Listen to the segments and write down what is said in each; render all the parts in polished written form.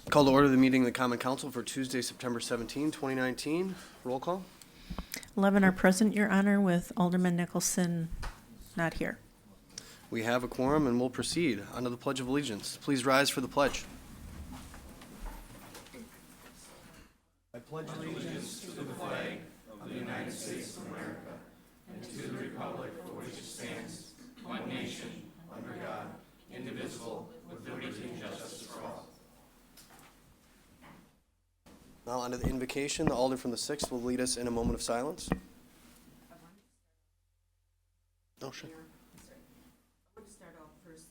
Call to order the meeting of the Common Council for Tuesday, September 17, 2019. Roll call. 11 are present, Your Honor, with Alderman Nicholson not here. We have a quorum and we'll proceed. Under the Pledge of Allegiance. Please rise for the pledge. I pledge allegiance to the flag of the United States of America and to the republic for which it stands, one nation, under God, indivisible, with liberty and justice for all. Now, under the invocation, the Alder from the 6th will lead us in a moment of silence. Oh, sure. I want to start off first.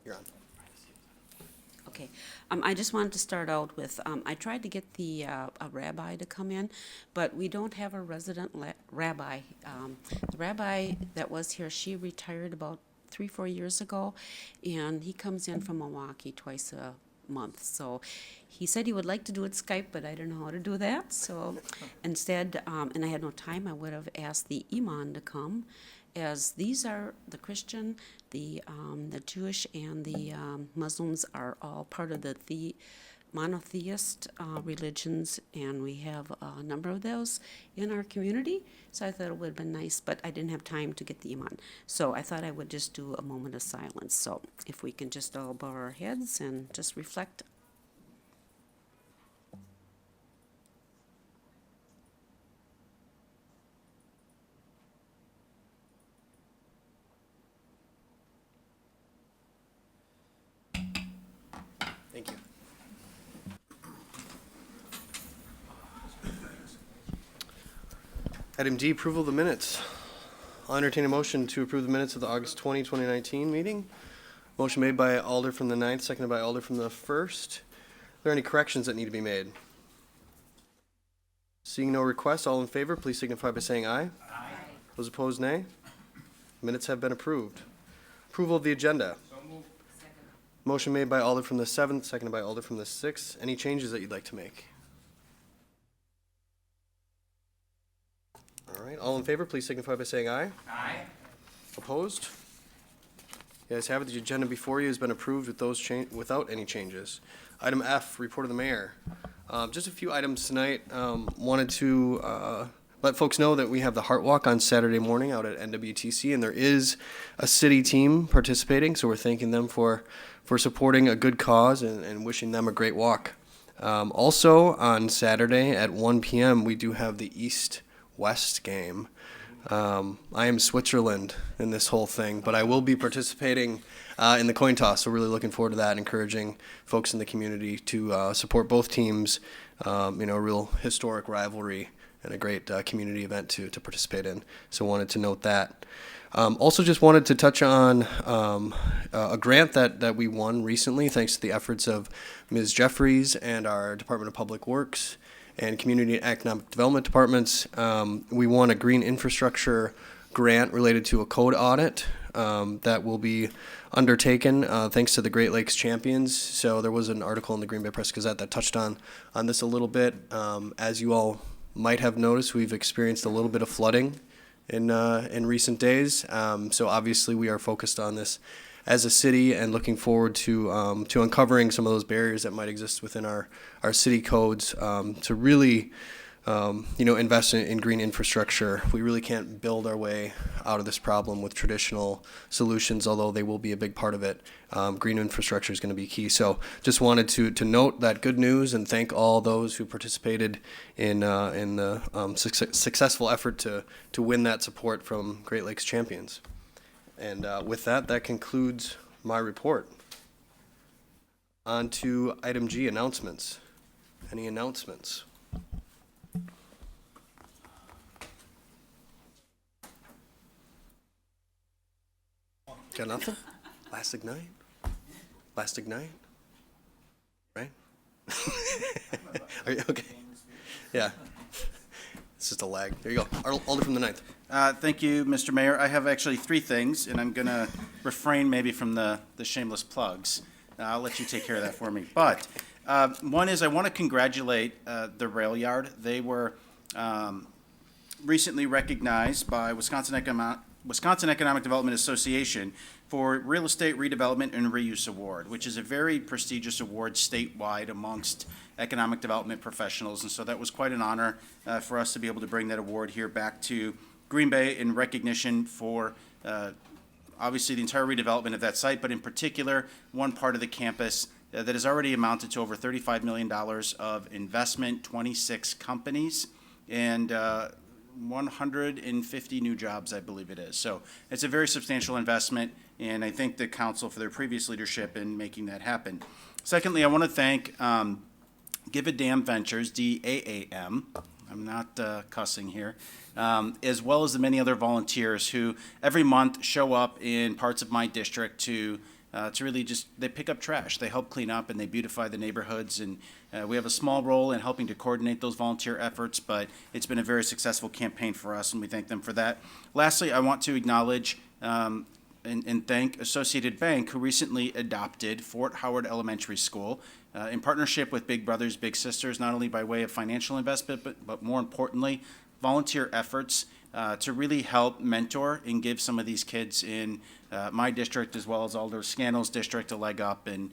You're on. Okay, I just wanted to start out with, I tried to get the, a rabbi to come in, but we don't have a resident rabbi. The rabbi that was here, she retired about 3-4 years ago, and he comes in from Milwaukee twice a month. So he said he would like to do it Skype, but I don't know how to do that. So instead, and I had no time, I would have asked the imam to come, as these are the Christian, the Jewish, and the Muslims are all part of the monotheist religions, and we have a number of those in our community. So I thought it would have been nice, but I didn't have time to get the imam. So I thought I would just do a moment of silence. So if we can just all bow our heads and just reflect. Thank you. Item D, approval of the minutes. I'll entertain a motion to approve the minutes of the August 20, 2019 meeting. Motion made by Alder from the 9th, seconded by Alder from the 1st. Are there any corrections that need to be made? Seeing no requests, all in favor, please signify by saying aye. Aye. Those opposed, nay. Minutes have been approved. Approval of the agenda. Motion made by Alder from the 7th, seconded by Alder from the 6th. Any changes that you'd like to make? All right, all in favor, please signify by saying aye. Aye. Opposed? You guys have it. The agenda before you has been approved with those without any changes. Item F, report of the mayor. Just a few items tonight. Wanted to let folks know that we have the Heart Walk on Saturday morning out at NWTC, and there is a city team participating, so we're thanking them for supporting a good cause and wishing them a great walk. Also, on Saturday at 1 p.m., we do have the East-West game. I am Switzerland in this whole thing, but I will be participating in the coin toss, so really looking forward to that, encouraging folks in the community to support both teams. A real historic rivalry and a great community event to participate in. So wanted to note that. Also just wanted to touch on a grant that we won recently, thanks to the efforts of Ms. Jeffries and our Department of Public Works and Community and Economic Development Departments. We won a green infrastructure grant related to a code audit that will be undertaken thanks to the Great Lakes Champions. So there was an article in the Green Bay Press Gazette that touched on this a little bit. As you all might have noticed, we've experienced a little bit of flooding in recent days. So obviously we are focused on this as a city and looking forward to uncovering some of those barriers that might exist within our city codes to really invest in green infrastructure. We really can't build our way out of this problem with traditional solutions, although they will be a big part of it. Green infrastructure is going to be key. So just wanted to note that good news and thank all those who participated in the successful effort to win that support from Great Lakes Champions. And with that concludes my report. On to item G, announcements. Any announcements? Got nothing? Last Ignite? Last Ignite? Right? Are you okay? Yeah. It's just a lag. There you go. Alder from the ninth. Thank you, Mr. Mayor. I have actually three things, and I'm going to refrain maybe from the shameless plugs. I'll let you take care of that for me. But one is I want to congratulate the Rail Yard. They were recently recognized by Wisconsin Economic Development Association for Real Estate Redevelopment and Reuse Award, which is a very prestigious award statewide amongst economic development professionals. And so that was quite an honor for us to be able to bring that award here back to Green Bay in recognition for obviously the entire redevelopment of that site, but in particular, one part of the campus that has already amounted to over $35 million of investment, 26 companies, and 150 new jobs, I believe it is. So it's a very substantial investment, and I thank the council for their previous leadership in making that happen. Secondly, I want to thank Give a Damn Ventures, DAAM, I'm not cussing here, as well as the many other volunteers who every month show up in parts of my district to really just, they pick up trash, they help clean up, and they beautify the neighborhoods. And we have a small role in helping to coordinate those volunteer efforts, but it's been a very successful campaign for us, and we thank them for that. Lastly, I want to acknowledge and thank Associated Bank, who recently adopted Fort Howard Elementary School in partnership with Big Brothers Big Sisters, not only by way of financial investment, but more importantly, volunteer efforts to really help mentor and give some of these kids in my district, as well as Alder Scannell's district, a leg up and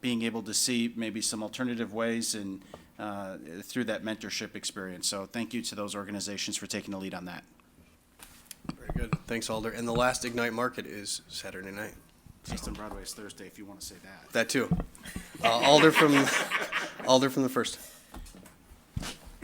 being able to see maybe some alternative ways and through that mentorship experience. So thank you to those organizations for taking the lead on that. Very good. Thanks, Alder. And the last Ignite Market is Saturday night. East on Broadway is Thursday, if you want to say that. That too. Alder from the first.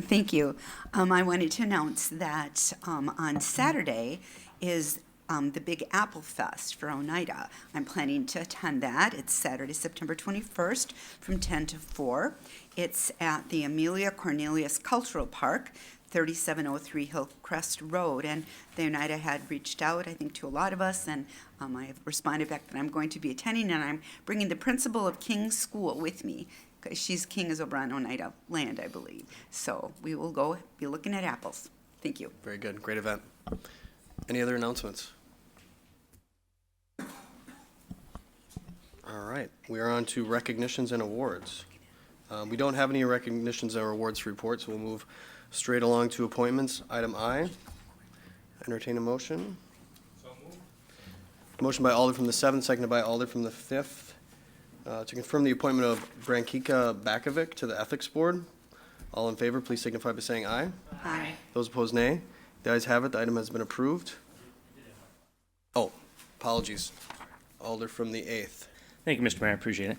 Thank you. I wanted to announce that on Saturday is the Big Apple Fest for Oneida. I'm planning to attend that. It's Saturday, September 21st from 10 to 4. It's at the Amelia Cornelius Cultural Park, 3703 Hillcrest Road. And the Oneida had reached out, I think, to a lot of us, and I have responded back that I'm going to be attending, and I'm bringing the principal of King's School with me. She's King is over on Oneida land, I believe. So we will go be looking at apples. Thank you. Very good. Great event. Any other announcements? All right. We are on to recognitions and awards. We don't have any recognitions or awards to report, so we'll move straight along to appointments. Item I. Entertain a motion. So moved. Motion by Alder from the 7th, seconded by Alder from the 5th. To confirm the appointment of Brankika Bakovic to the Ethics Board. All in favor, please signify by saying aye. Aye. Those opposed, nay. The ayes have it. The item has been approved. Oh, apologies. Alder from the 8th. Thank you, Mr. Mayor. I appreciate it.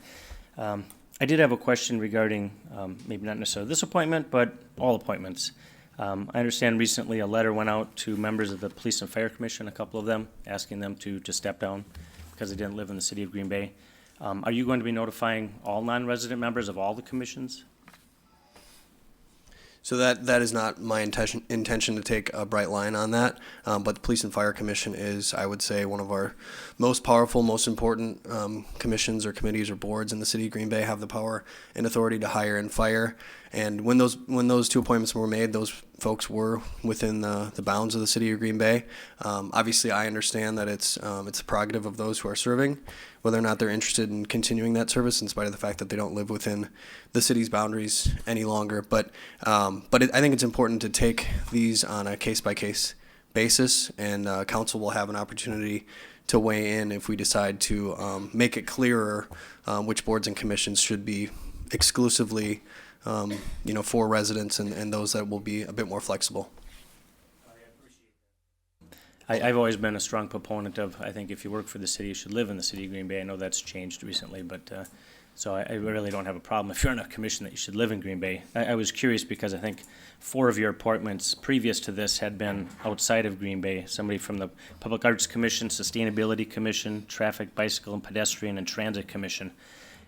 I did have a question regarding maybe not necessarily this appointment, but all appointments. I understand recently a letter went out to members of the Police and Fire Commission, a couple of them, asking them to step down because they didn't live in the city of Green Bay. Are you going to be notifying all non-resident members of all the commissions? So that is not my intention to take a bright line on that, but the Police and Fire Commission is, I would say, one of our most powerful, most important commissions or committees or boards in the city of Green Bay, have the power and authority to hire and fire. And when those two appointments were made, those folks were within the bounds of the city of Green Bay. Obviously, I understand that it's a prerogative of those who are serving, whether or not they're interested in continuing that service, in spite of the fact that they don't live within the city's boundaries any longer. But I think it's important to take these on a case-by-case basis, and council will have an opportunity to weigh in if we decide to make it clearer which boards and commissions should be exclusively for residents and those that will be a bit more flexible. I've always been a strong proponent of, I think if you work for the city, you should live in the city of Green Bay. I know that's changed recently, but so I really don't have a problem if you're on a commission that you should live in Green Bay. I was curious because I think 4 of your appointments previous to this had been outside of Green Bay. Somebody from the Public Arts Commission, Sustainability Commission, Traffic, Bicycle and Pedestrian, and Transit Commission.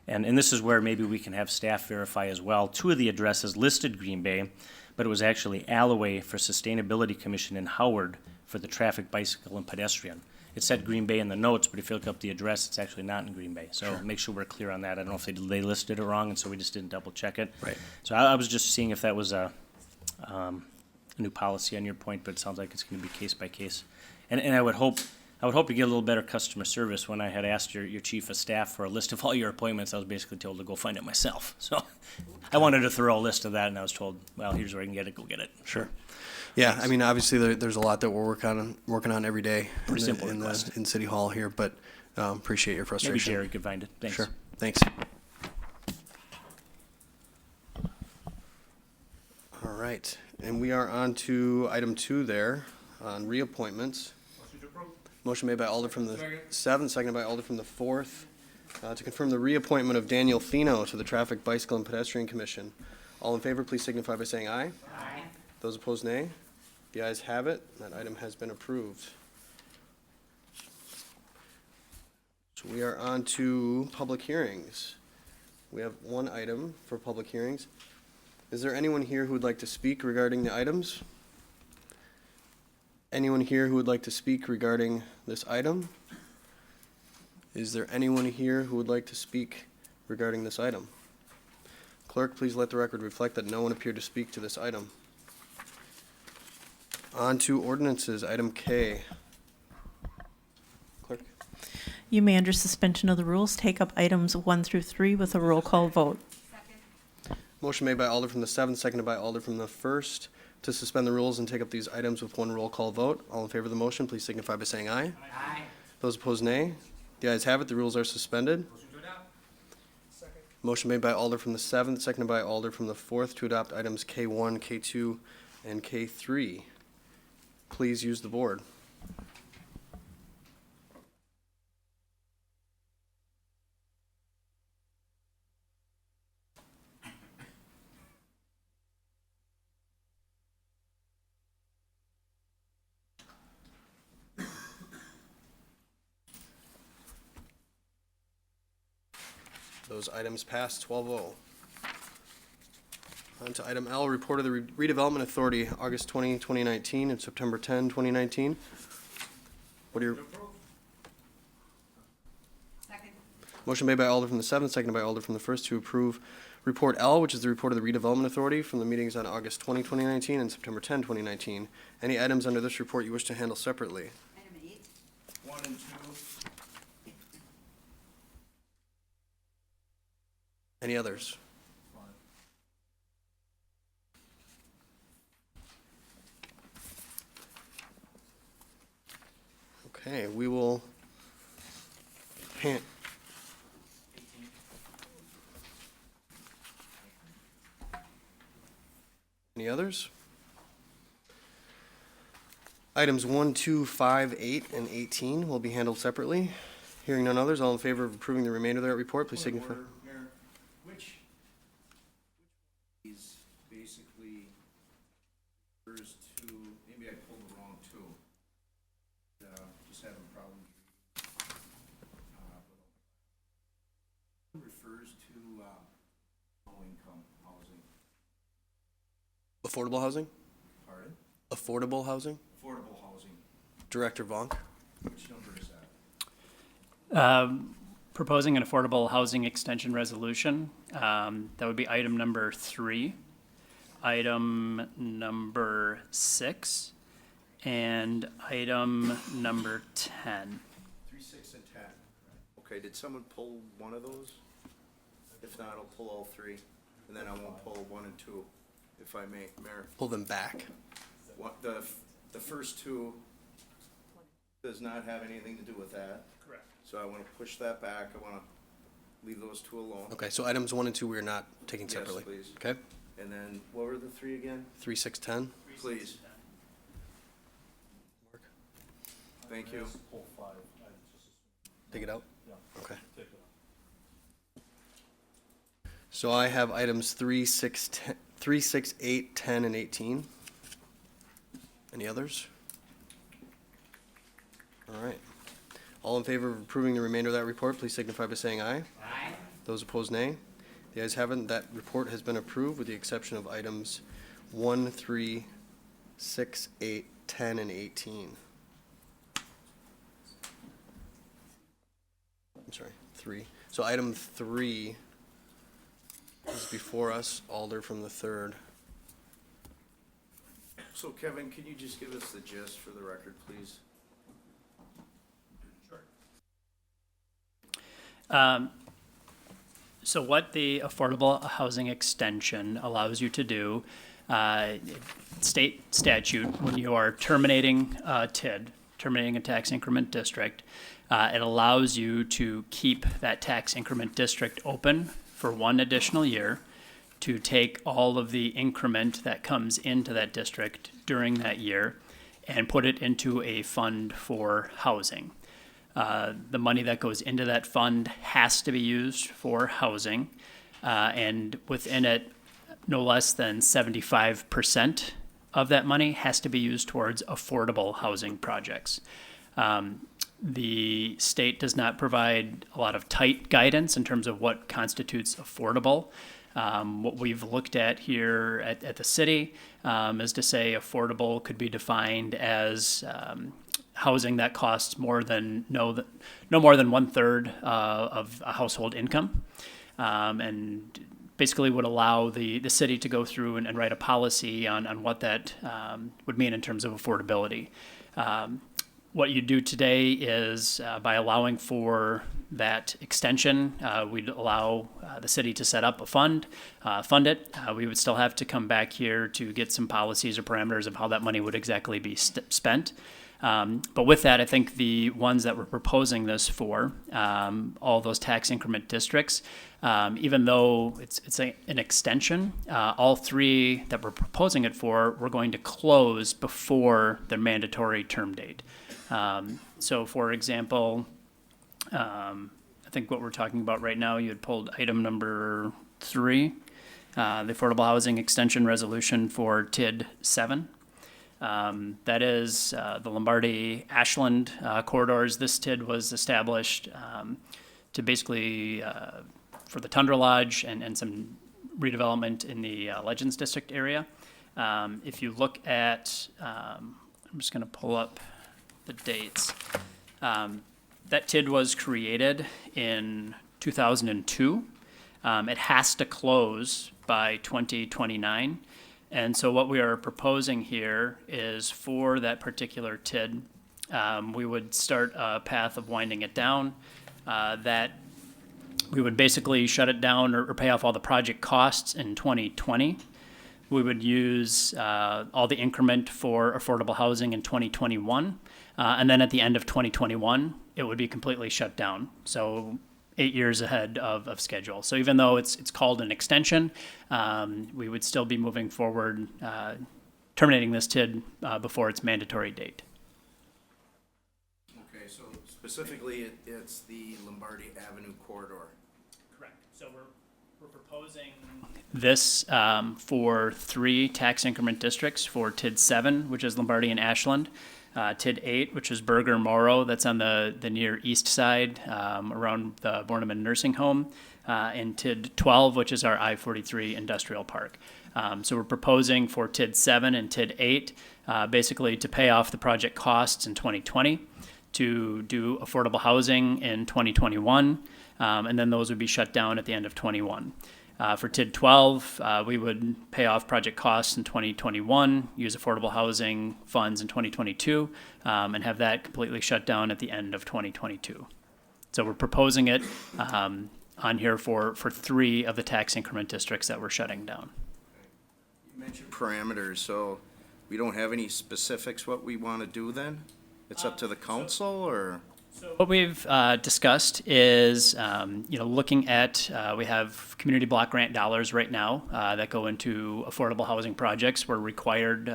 And this is where maybe we can have staff verify as well. 2 of the addresses listed Green Bay, but it was actually Alloway for Sustainability Commission in Howard for the Traffic, Bicycle, and Pedestrian. It said Green Bay in the notes, but if you look up the address, it's actually not in Green Bay. So sure. Make sure we're clear on that. I don't know if they listed it wrong, and so we just didn't double check it. Right. So I was just seeing if that was new policy on your point, but it sounds like it's gonna be case by case. And I would hope to get a little better customer service. When I had asked your chief of staff for a list of all your appointments, I was basically told to go find it myself. So I wanted a thorough list of that, and I was told, well, here's where I can get it, go get it. Sure. Yeah, I mean, obviously, there's a lot that we're working on every day Pretty simple in request. in City Hall here, but appreciate your frustration. Maybe Jared could find it. Thanks. Sure, thanks. All right, and we are on to item 2 there, on reappointments. Motion made by Alder from the 7th, seconded by Alder from the 4th, to confirm the reappointment of Daniel Fino to the Traffic, Bicycle, and Pedestrian Commission. All in favor, please signify by saying aye. Aye. Those opposed, nay. The ayes have it. That item has been approved. So we are on to public hearings. We have one item for public hearings. Is there anyone here who would like to speak regarding the items? Anyone here who would like to speak regarding this item? Is there anyone here who would like to speak regarding this item? Clerk, please let the record reflect that no one appeared to speak to this item. On to ordinances, item K. Clerk? You may, under suspension of the rules, take up items 1 through 3 with a roll call vote. Motion made by Alder from the 7th, seconded by Alder from the 1st, to suspend the rules and take up these items with one roll call vote. All in favor of the motion, please signify by saying aye. Aye. Those opposed, nay. The ayes have it, the rules are suspended. Motion made by Alder from the 7th, seconded by Alder from the 4th, to adopt items K1, K2, and K3. Please use the board. Those items pass 12-0. On to item L, report of the redevelopment authority, August 20, 2019, and September 10, 2019. What are your? Second. Motion made by Alder from the 7th, seconded by Alder from the 1st, to approve report L, which is the report of the redevelopment authority from the meetings on August 20, 2019, and September 10, 2019. Any items under this report you wish to handle separately? Item 8. 1 and 2. Any others? Okay, we will Any others? Items 1, 2, 5, 8, and 18 will be handled separately. Hearing none others, all in favor of approving the remainder of that report, please signify. Mayor, which is basically refers to, maybe I pulled the wrong two. Just having problems. Refers to low income housing. Affordable housing? Pardon? Affordable housing? Affordable housing. Director Vonk? Which number is that? Proposing an affordable housing extension resolution. That would be item number 3, item number 6, and item number 10. 3, 6, and 10. Okay, did someone pull one of those? If not, I'll pull all 3, and then I won't pull 1 and 2, if I may, Mayor. Pull them back. What, the first 2 does not have anything to do with that, Correct. so I wanna push that back, I wanna leave those 2 alone. Okay, so items 1 and 2 we are not taking Yes, separately. please. Okay? And then, what were the 3 again? 3, 6, 10. Please. Thank you. Take it out? Okay. So I have items 3, 6, 10, 3, 6, 8, 10, and 18. Any others? All right. All in favor of approving the remainder of that report, please signify by saying aye. Aye. Those opposed, nay. The ayes have it. That report has been approved with the exception of items 1, 3, 6, 8, 10, and 18. I'm sorry, 3. So item 3 is before us, Alder from the 3rd. So Kevin, can you just give us the gist for the record, please? So what the Affordable Housing Extension allows you to do, state statute, when you are terminating TID, terminating a tax increment district, it allows you to keep that tax increment district open for 1 additional year, to take all of the increment that comes into that district during that year and put it into a fund for housing. The money that goes into that fund has to be used for housing, and within it, no less than 75% of that money has to be used towards affordable housing projects. The state does not provide a lot of tight guidance in terms of what constitutes affordable. What we've looked at here at the city is to say affordable could be defined as housing that costs more than no more than 1/3 of a household income, and basically would allow the city to go through and write a policy on what that would mean in terms of affordability. What you do today is by allowing for that extension, we'd allow the city to set up a fund, fund it. We would still have to come back here to get some policies or parameters of how that money would exactly be spent. But with that, I think the ones that we're proposing this for, all those tax increment districts, even though it's an extension, all 3 that we're proposing it for, we're going to close before the mandatory term date. So for example, I think what we're talking about right now, you had pulled item number 3, the Affordable Housing Extension Resolution for TID 7. That is the Lombardi-Ashland corridors. This TID was established to basically for the Tundra Lodge and some redevelopment in the Legends District area. If you look at, I'm just going to pull up the dates. That TID was created in 2002. It has to close by 2029. And so what we are proposing here is for that particular TID, we would start a path of winding it down, that we would basically shut it down or pay off all the project costs in 2020. We would use all the increment for affordable housing in 2021. And then at the end of 2021, it would be completely shut down. So 8 years ahead of schedule. So even though it's called an extension, we would still be moving forward, terminating this TID before its mandatory date. Okay, so specifically, it's the Lombardi Avenue corridor. Correct. So we're proposing this for 3 tax increment districts for TID 7, which is Lombardi and Ashland. TID 8, which is Berger Morrow, that's on the near east side around the Borneman Nursing Home, and TID 12, which is our I-43 Industrial Park. So we're proposing for TID 7 and TID 8 basically to pay off the project costs in 2020, to do affordable housing in 2021, and then those would be shut down at the end of 21. For TID 12, we would pay off project costs in 2021, use affordable housing funds in 2022, and have that completely shut down at the end of 2022. So we're proposing it on here for 3 of the tax increment districts that we're shutting down. You mentioned parameters, so we don't have any specifics what we want to do then? It's up to the council, or? What we've discussed is, looking at, we have community block grant dollars right now that go into affordable housing projects. We're required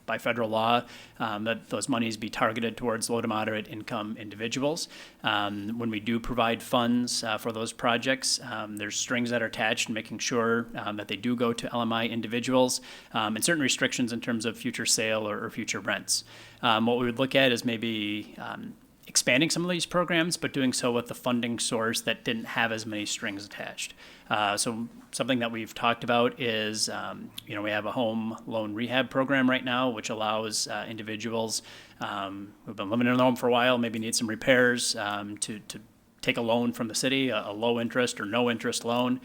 by federal law that those monies be targeted towards low to moderate income individuals. When we do provide funds for those projects, there's strings that are attached and making sure that they do go to LMI individuals, and certain restrictions in terms of future sale or future rents. What we would look at is maybe expanding some of these programs, but doing so with the funding source that didn't have as many strings attached. So something that we've talked about is, we have a home loan rehab program right now, which allows individuals who've been living in their home for a while, maybe need some repairs, to take a loan from the city, a low interest or no interest loan,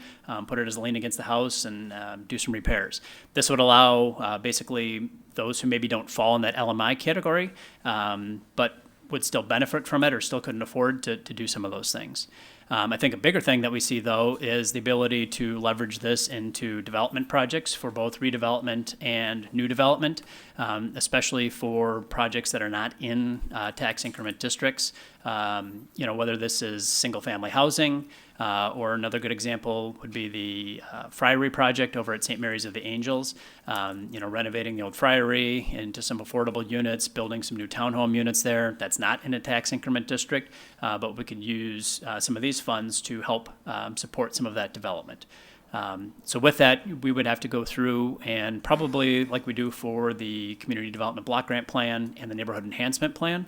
put it as a lien against the house and do some repairs. This would allow basically those who maybe don't fall in that LMI category, but would still benefit from it or still couldn't afford to do some of those things. I think a bigger thing that we see, though, is the ability to leverage this into development projects for both redevelopment and new development, especially for projects that are not in tax increment districts. Whether this is single-family housing, or another good example would be the Friary project over at St. Mary's of the Angels. Renovating the old Friary into some affordable units, building some new townhome units there. That's not in a tax increment district, but we could use some of these funds to help support some of that development. So with that, we would have to go through and probably, like we do for the Community Development Block Grant Plan and the Neighborhood Enhancement Plan,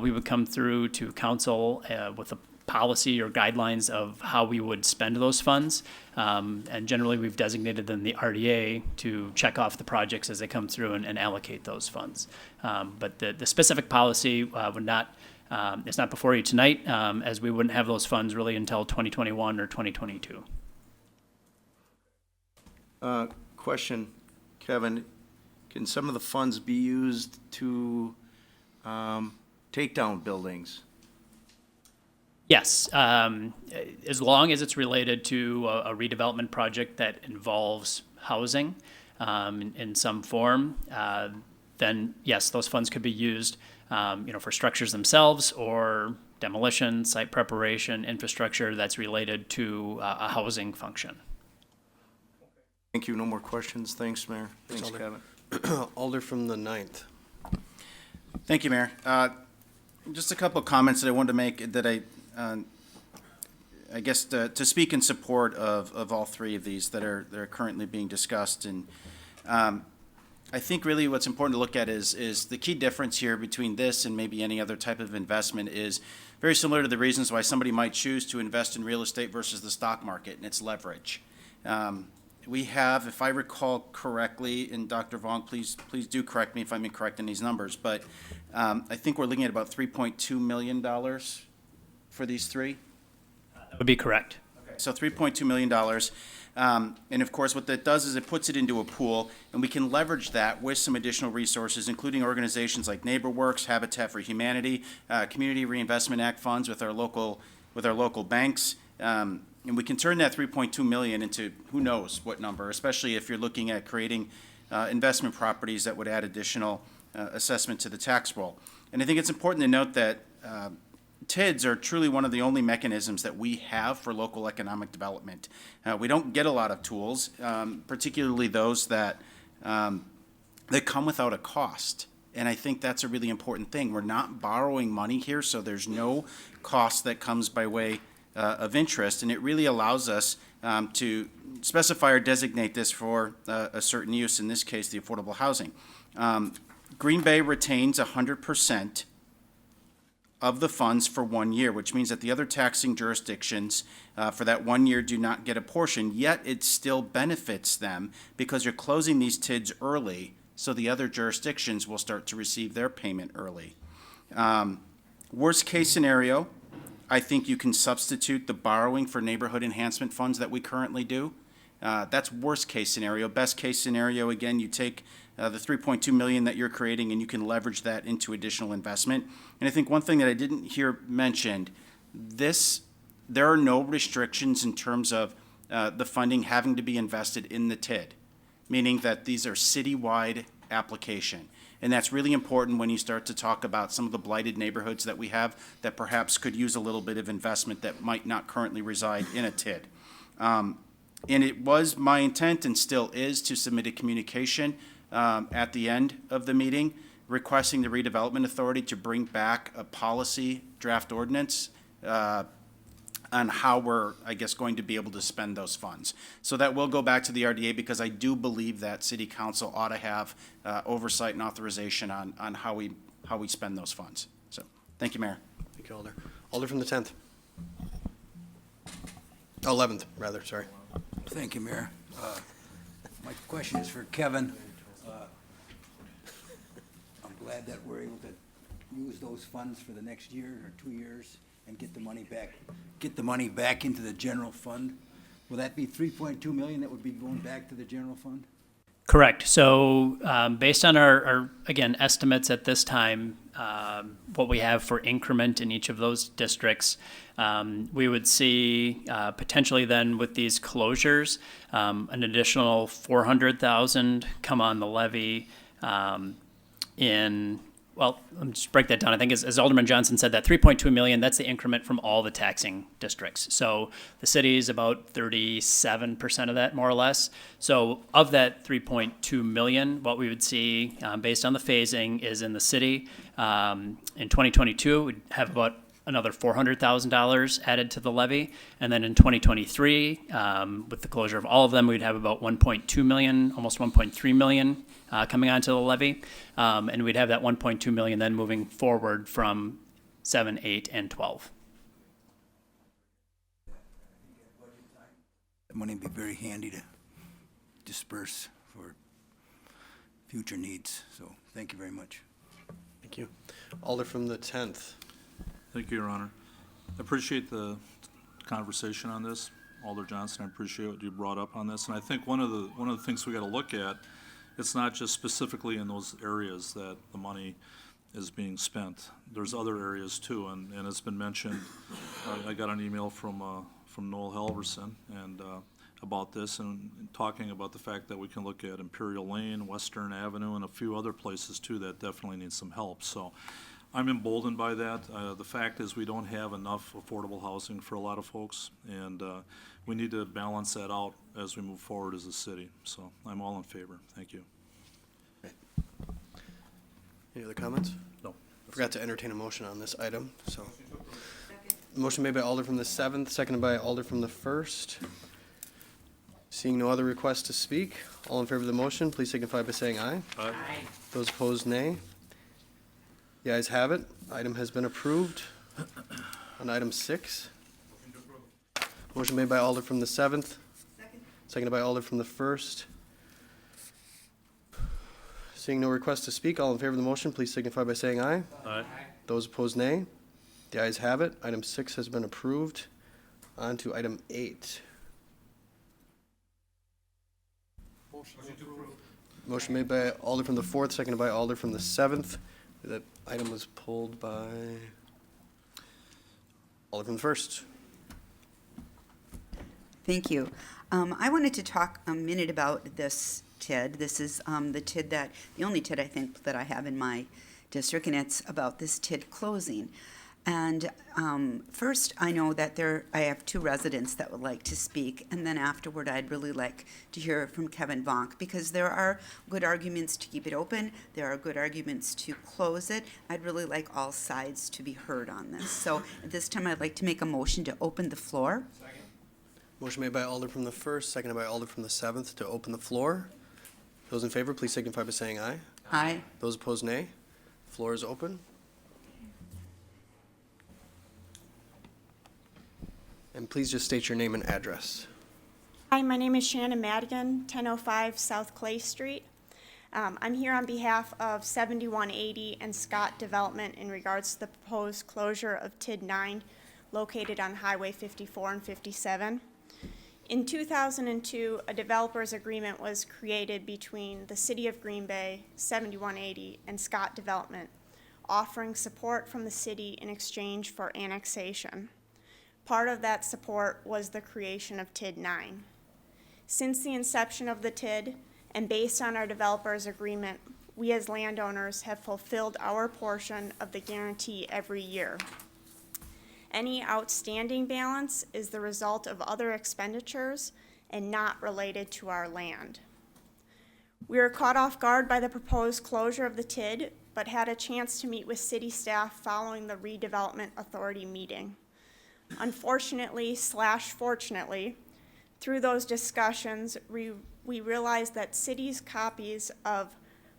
we would come through to council with a policy or guidelines of how we would spend those funds. And generally, we've designated them the RDA to check off the projects as they come through and allocate those funds. But the specific policy would not, it's not before you tonight, as we wouldn't have those funds really until 2021 or 2022. Question, Kevin, can some of the funds be used to take down buildings? Yes, as long as it's related to a redevelopment project that involves housing in some form, then yes, those funds could be used, for structures themselves or demolition, site preparation, infrastructure that's related to a housing function. Thank you. No more questions. Thanks, Mayor. Thanks, Alder. Kevin. Alder from the 9th. Thank you, Mayor. Just a couple of comments that I wanted to make that I guess to speak in support of all three of these that are currently being discussed. And I think really what's important to look at is the key difference here between this and maybe any other type of investment is very similar to the reasons why somebody might choose to invest in real estate versus the stock market, and it's leverage. We have, if I recall correctly, and Dr. Vaughn, please do correct me if I'm incorrect in these numbers, but I think we're looking at about $3.2 million for these three. That would be correct. So $3.2 million. And of course, what that does is it puts it into a pool, and we can leverage that with some additional resources, including organizations like NeighborWorks, Habitat for Humanity, Community Reinvestment Act funds with our local banks. And we can turn that 3.2 million into who knows what number, especially if you're looking at creating investment properties that would add additional assessment to the tax roll. And I think it's important to note that TIDs are truly one of the only mechanisms that we have for local economic development. We don't get a lot of tools, particularly those that come without a cost. And I think that's a really important thing. We're not borrowing money here, so there's no cost that comes by way of interest, and it really allows us to specify or designate this for a certain use, in this case, the affordable housing. Green Bay retains 100% of the funds for 1 year, which means that the other taxing jurisdictions for that 1 year do not get a portion, yet it still benefits them because you're closing these TIDs early, so the other jurisdictions will start to receive their payment early. Worst case scenario, I think you can substitute the borrowing for neighborhood enhancement funds that we currently do. That's worst case scenario. Best case scenario, again, you take the 3.2 million that you're creating and you can leverage that into additional investment. And I think one thing that I didn't hear mentioned, there are no restrictions in terms of the funding having to be invested in the TID, meaning that these are citywide application. And that's really important when you start to talk about some of the blighted neighborhoods that we have that perhaps could use a little bit of investment that might not currently reside in a TID. And it was my intent and still is to submit a communication at the end of the meeting requesting the redevelopment authority to bring back a policy draft ordinance on how we're, I guess, going to be able to spend those funds. So that will go back to the RDA because I do believe that City Council ought to have oversight and authorization on how we spend those funds. So, thank you, Mayor. Thank you, Alder. Alder from the 10th. 11th, rather, sorry. Thank you, Mayor. My question is for Kevin. I'm glad that we're able to use those funds for the next year or 2 years. and get the money back into the general fund. Will that be 3.2 million that would be going back to the general fund? Correct. So based on our, again, estimates at this time, what we have for increment in each of those districts, we would see potentially then with these closures, an additional 400,000 come on the levy well, let me just break that down. I think as Alderman Johnson said, that 3.2 million, that's the increment from all the taxing districts. So the city is about 37% of that, more or less. So of that 3.2 million, what we would see based on the phasing is in the city, in 2022, we'd have about another $400,000 added to the levy. And then in 2023, with the closure of all of them, we'd have about 1.2 million, almost 1.3 million coming onto the levy. And we'd have that 1.2 million then moving forward from 7, 8, and 12. That money would be very handy to disperse for future needs. So thank you very much. Thank you. Alder from the 10th. Thank you, Your Honor. I appreciate the conversation on this. Alder Johnson, I appreciate what you brought up on this. And I think one of the things we got to look at, it's not just specifically in those areas that the money is being spent. There's other areas too, and it's been mentioned. I got an email from Noel Halverson and about this and talking about the fact that we can look at Imperial Lane, Western Avenue, and a few other places too that definitely need some help. So I'm emboldened by that. The fact is we don't have enough affordable housing for a lot of folks, and we need to balance that out as we move forward as a city. So I'm all in favor. Thank you. Any other comments? No. I forgot to entertain a motion on this item, so. Motion made by Alder from the 7th, seconded by Alder from the 1st. Seeing no other requests to speak, all in favor of the motion, please signify by saying aye. Aye. Those opposed, nay. The ayes have it. Item has been approved. On item 6. Motion made by Alder from the 7th. Seconded by Alder from the 1st. Seeing no requests to speak, all in favor of the motion, please signify by saying aye. Aye. Those opposed, nay. The ayes have it. Item 6 has been approved. On to item 8. Motion made by Alder from the 4th, seconded by Alder from the 7th. That item was pulled by Alder from the 1st. Thank you. I wanted to talk a minute about this TID. This is the only TID I think that I have in my district, and it's about this TID closing. And first, I know that I have 2 residents that would like to speak, and then afterward, I'd really like to hear from Kevin Vonk, because there are good arguments to keep it open, there are good arguments to close it. I'd really like all sides to be heard on this. So at this time, I'd like to make a motion to open the floor. Motion made by Alder from the 1st, seconded by Alder from the 7th to open the floor. Those in favor, please signify by saying aye. Aye. Those opposed, nay. Floor is open. And please just state your name and address. Hi, my name is Shannon Madigan, 1005 South Clay Street. I'm here on behalf of 7180 and Scott Development in regards to the proposed closure of TID 9 located on Highway 54 and 57. In 2002, a developer's agreement was created between the City of Green Bay, 7180, and Scott Development, offering support from the city in exchange for annexation. Part of that support was the creation of TID 9. Since the inception of the TID, and based on our developer's agreement, we as landowners have fulfilled our portion of the guarantee every year. Any outstanding balance is the result of other expenditures and not related to our land. We were caught off guard by the proposed closure of the TID, but had a chance to meet with city staff following the redevelopment authority meeting. Unfortunately / fortunately, through those discussions, we realized that city's copies of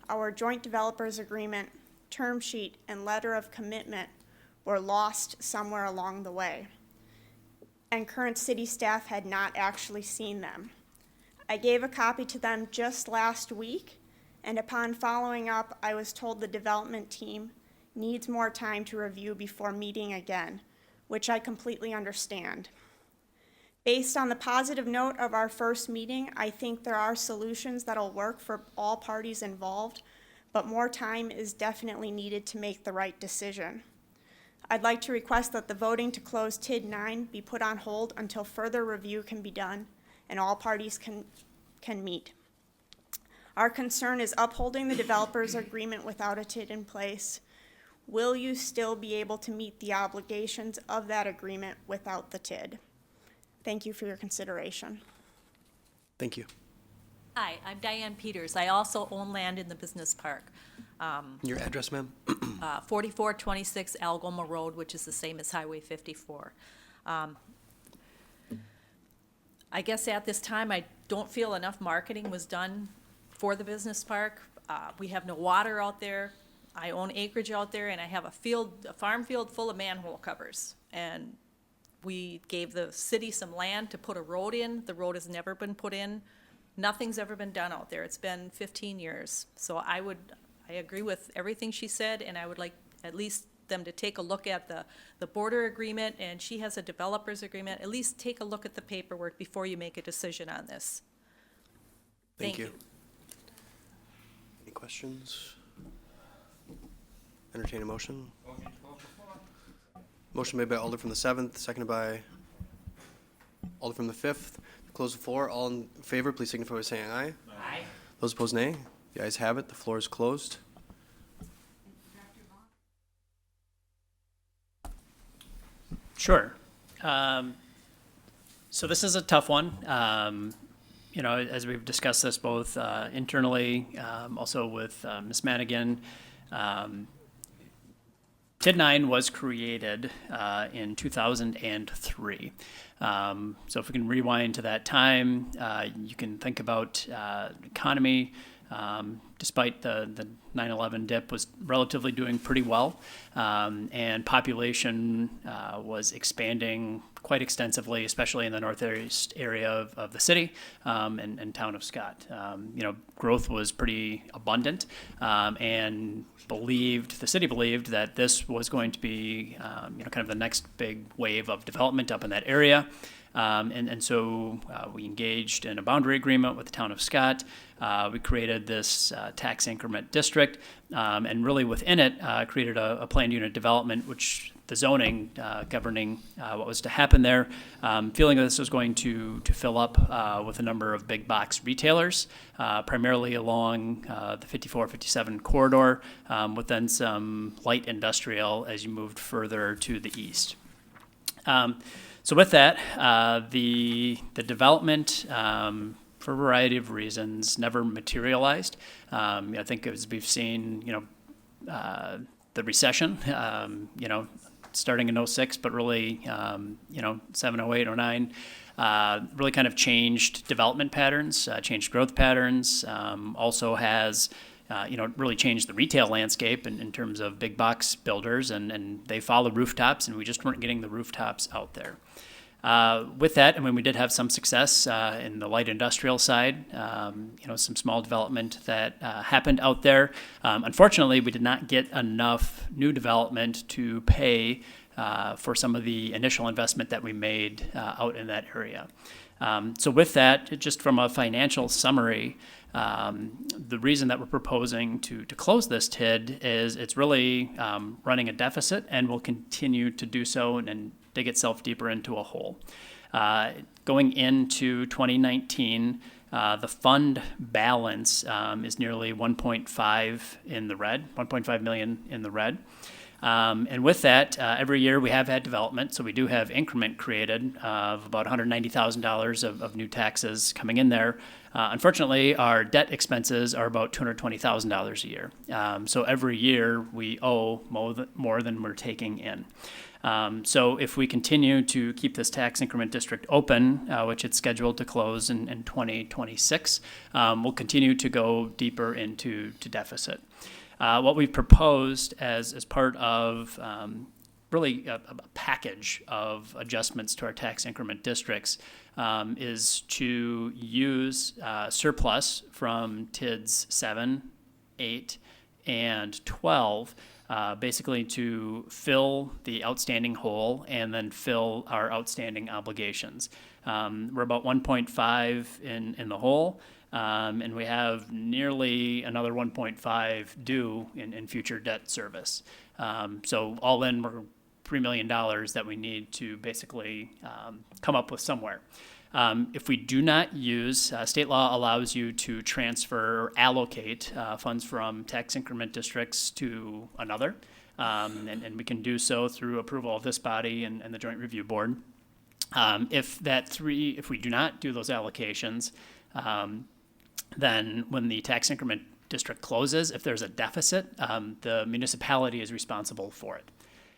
our joint developers agreement, term sheet, and letter of commitment were lost somewhere along the way, and current city staff had not actually seen them. I gave a copy to them just last week, and upon following up, I was told the development team needs more time to review before meeting again, which I completely understand. Based on the positive note of our first meeting, I think there are solutions that'll work for all parties involved, but more time is definitely needed to make the right decision. I'd like to request that the voting to close TID 9 be put on hold until further review can be done and all parties can meet. Our concern is upholding the developer's agreement without a TID in place. Will you still be able to meet the obligations of that agreement without the TID? Thank you for your consideration. Thank you. Hi, I'm Diane Peters. I also own land in the business park. Your address, ma'am? 4426 Algoma Road, which is the same as Highway 54. I guess at this time, I don't feel enough marketing was done for the business park. We have no water out there. I own acreage out there, and I have a farm field full of manhole covers. And we gave the city some land to put a road in. The road has never been put in. Nothing's ever been done out there. It's been 15 years. So I agree with everything she said, and I would like at least them to take a look at the border agreement, and she has a developer's agreement. At least take a look at the paperwork before you make a decision on this. Thank you. Any questions? Entertain a motion. Motion made by Alder from the 7th, seconded by Alder from the 5th. Close the floor. All in favor, please signify by saying aye. Aye. Those opposed, nay. The ayes have it. The floor is closed. Sure. So this is a tough one. You know, as we've discussed this both internally, also with Ms. Madigan. TID 9 was created in 2003. So if we can rewind to that time, you can think about economy. Despite the 9/11 dip, was relatively doing pretty well, and population was expanding quite extensively, especially in the northeast area of the city and town of Scott. You know, growth was pretty abundant, and the city believed that this was going to be you know, kind of the next big wave of development up in that area. And so we engaged in a boundary agreement with the town of Scott. We created this tax increment district, and really within it created a planned unit development, which the zoning governing what was to happen there, feeling that this was going to fill up with a number of big box retailers, primarily along the 54-57 corridor, with then some light industrial as you moved further to the east. So with that, the development, for a variety of reasons, never materialized. I think as we've seen, you know, the recession, you know, starting in 06, but really, you know, 7, 08, 09, really kind of changed development patterns, changed growth patterns, also has you know, really changed the retail landscape in terms of big box builders, and they follow rooftops, and we just weren't getting the rooftops out there. With that, I mean, we did have some success in the light industrial side, you know, some small development that happened out there. Unfortunately, we did not get enough new development to pay for some of the initial investment that we made out in that area. So with that, just from a financial summary, the reason that we're proposing to close this TID is it's really running a deficit and will continue to do so and dig itself deeper into a hole. Going into 2019, the fund balance is nearly 1.5 in the red, 1.5 million in the red. And with that, every year we have had development, so we do have increment created of about $190,000 of new taxes coming in there. Unfortunately, our debt expenses are about $220,000 a year. So every year we owe more than we're taking in. So if we continue to keep this tax increment district open, which it's scheduled to close in 2026, we'll continue to go deeper into deficit. What we've proposed as part of really a package of adjustments to our tax increment districts is to use surplus from TIDs 7, 8, and 12 basically to fill the outstanding hole and then fill our outstanding obligations. We're about 1.5 in the hole, and we have nearly another 1.5 due in future debt service. So all in, we're $3 million that we need to basically come up with somewhere. If we do not use, state law allows you to transfer or allocate funds from tax increment districts to another, and we can do so through approval of this body and the Joint Review Board. If we do not do those allocations, then when the tax increment district closes, if there's a deficit, the municipality is responsible for it.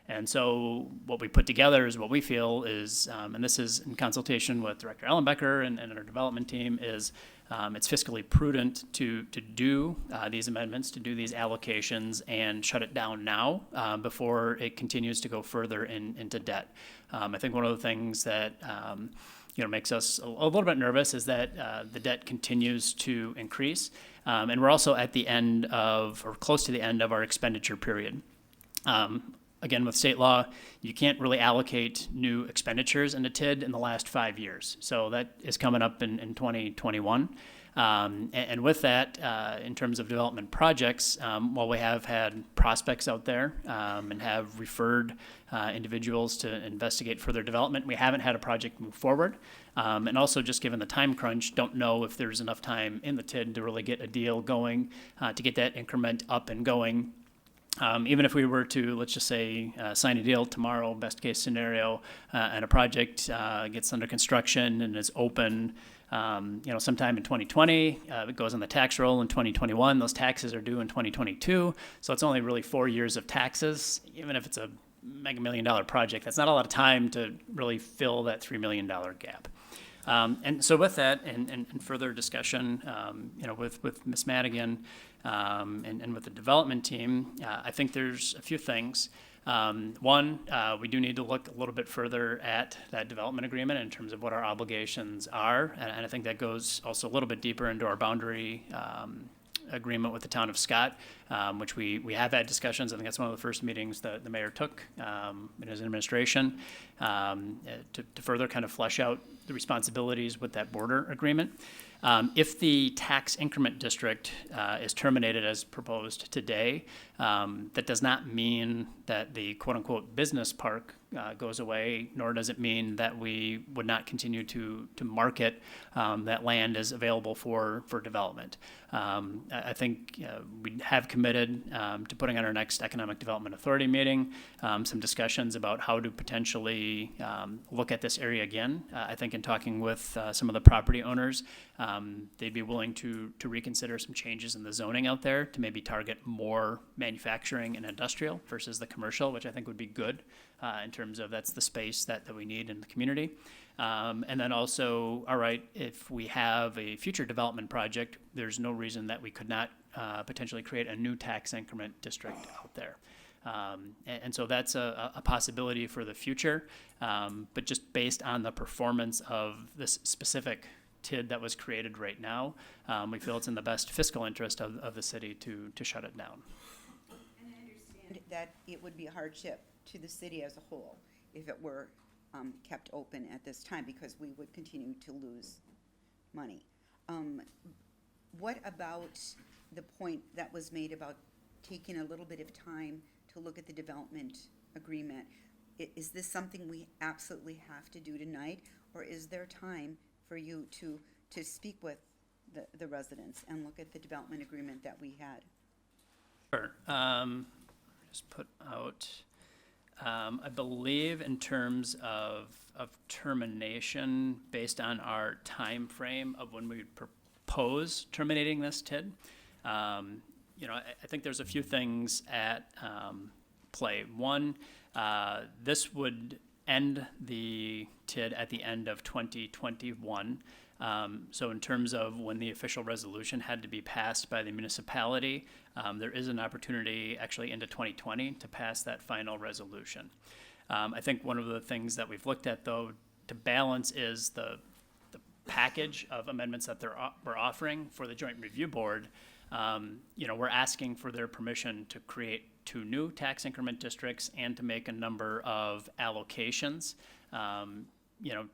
And so what we put together is what we feel is, and this is in consultation with Director Ellenbecker and our development team, is it's fiscally prudent to do these amendments, to do these allocations and shut it down now before it continues to go further into debt. I think one of the things that makes us a little bit nervous is that the debt continues to increase. And we're also at the end of, or close to the end of our expenditure period. Again, with state law, you can't really allocate new expenditures into TID in the last 5 years. So that is coming up in 2021. And with that, in terms of development projects, while we have had prospects out there and have referred individuals to investigate further development, we haven't had a project move forward. And also, just given the time crunch, don't know if there's enough time in the TID to really get a deal going, to get that increment up and going. Even if we were to, let's just say, sign a deal tomorrow, best case scenario, and a project gets under construction and is open, sometime in 2020, it goes on the tax roll in 2021. Those taxes are due in 2022. So it's only really 4 years of taxes. Even if it's a mega $1 million project, that's not a lot of time to really fill that $3 million gap. And so with that and further discussion, with Ms. Madigan and with the development team, I think there's a few things. One, we do need to look a little bit further at that development agreement in terms of what our obligations are. And I think that goes also a little bit deeper into our boundary agreement with the town of Scott, which we have had discussions. I think that's one of the first meetings that the mayor took in his administration to further kind of flesh out the responsibilities with that border agreement. If the tax increment district is terminated as proposed today, that does not mean that the quote-unquote business park goes away, nor does it mean that we would not continue to market that land as available for development. I think we have committed to putting on our next Economic Development Authority meeting some discussions about how to potentially look at this area again. I think in talking with some of the property owners, they'd be willing to reconsider some changes in the zoning out there to maybe target more manufacturing and industrial versus the commercial, which I think would be good in terms of that's the space that we need in the community. And then also, all right, if we have a future development project, there's no reason that we could not potentially create a new tax increment district out there. And so that's a possibility for the future, but just based on the performance of this specific TID that was created right now, we feel it's in the best fiscal interest of the city to shut it down. And I understand that it would be a hardship to the city as a whole if it were kept open at this time, because we would continue to lose money. What about the point that was made about taking a little bit of time to look at the development agreement? Is this something we absolutely have to do tonight, or is there time for you to speak with the residents and look at the development agreement that we had? Sure. Just put out, I believe in terms of termination, based on our time frame of when we would propose terminating this TID, I think there's a few things at play. One, this would end the TID at the end of 2021. So in terms of when the official resolution had to be passed by the municipality, there is an opportunity actually into 2020 to pass that final resolution. I think one of the things that we've looked at, though, to balance is the package of amendments that we're offering for the Joint Review Board. we're asking for their permission to create 2 new tax increment districts and to make a number of allocations,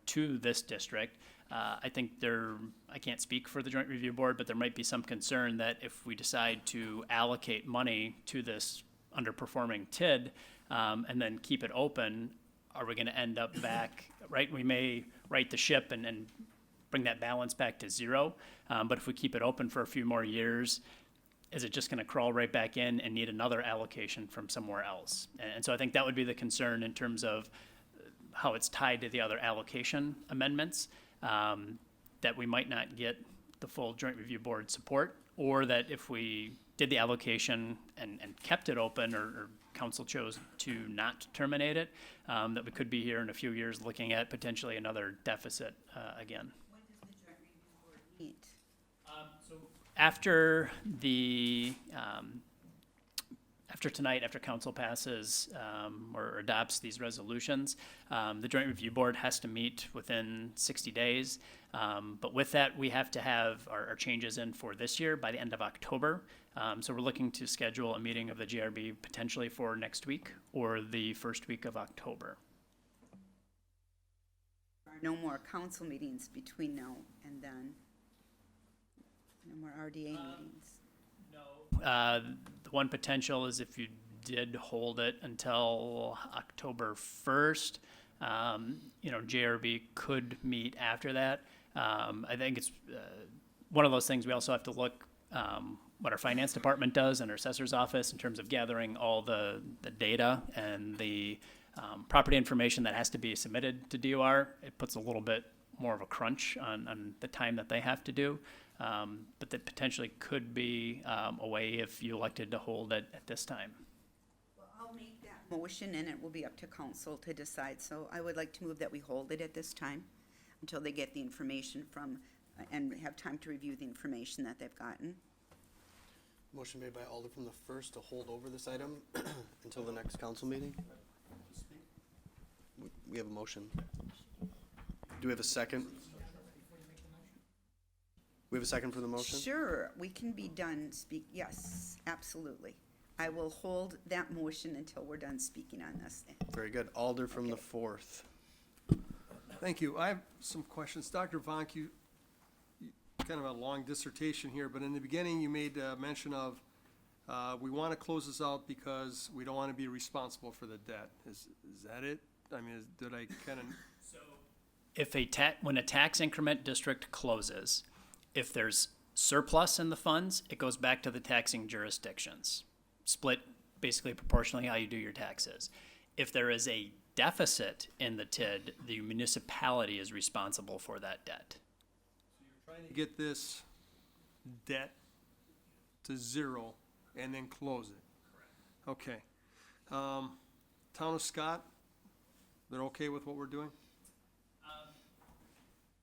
to this district. I think I can't speak for the Joint Review Board, but there might be some concern that if we decide to allocate money to this underperforming TID, and then keep it open, are we gonna end up back, right? We may right the ship and bring that balance back to 0, but if we keep it open for a few more years, is it just gonna crawl right back in and need another allocation from somewhere else? And so I think that would be the concern in terms of how it's tied to the other allocation amendments, that we might not get the full Joint Review Board support, or that if we did the allocation and kept it open, or council chose to not terminate it, that we could be here in a few years looking at potentially another deficit again. When does the Joint Review Board meet? After after tonight, after council passes or adopts these resolutions, the Joint Review Board has to meet within 60 days. But with that, we have to have our changes in for this year by the end of October. So we're looking to schedule a meeting of the GRB potentially for next week or the first week of October. There are no more council meetings between now and then. No more RDA meetings. The one potential is if you did hold it until October 1st, JRB could meet after that. I think it's one of those things we also have to look what our finance department does and our assessor's office in terms of gathering all the data and the property information that has to be submitted to DOR. It puts a little bit more of a crunch on the time that they have to do. But that potentially could be a way if you elected to hold it at this time. Well, I'll make that motion, and it will be up to council to decide. So I would like to move that we hold it at this time until they get the information from, and have time to review the information that they've gotten. Motion made by Alder from the first to hold over this item until the next council meeting. We have a motion. Do we have a second? We have a second for the motion? Sure, we can be done yes, absolutely. I will hold that motion until we're done speaking on this. Very good. Alder from the fourth. Thank you. I have some questions. Dr. Vonk, you kind of a long dissertation here, but in the beginning, you made mention of, we want to close this out because we don't want to be responsible for the debt. Is that it? I mean, did I kind of? If when a tax increment district closes, if there's surplus in the funds, it goes back to the taxing jurisdictions, split basically proportionally how you do your taxes. If there is a deficit in the TID, the municipality is responsible for that debt. Trying to get this debt to 0 and then close it? Correct. Okay. Town of Scott, they're okay with what we're doing?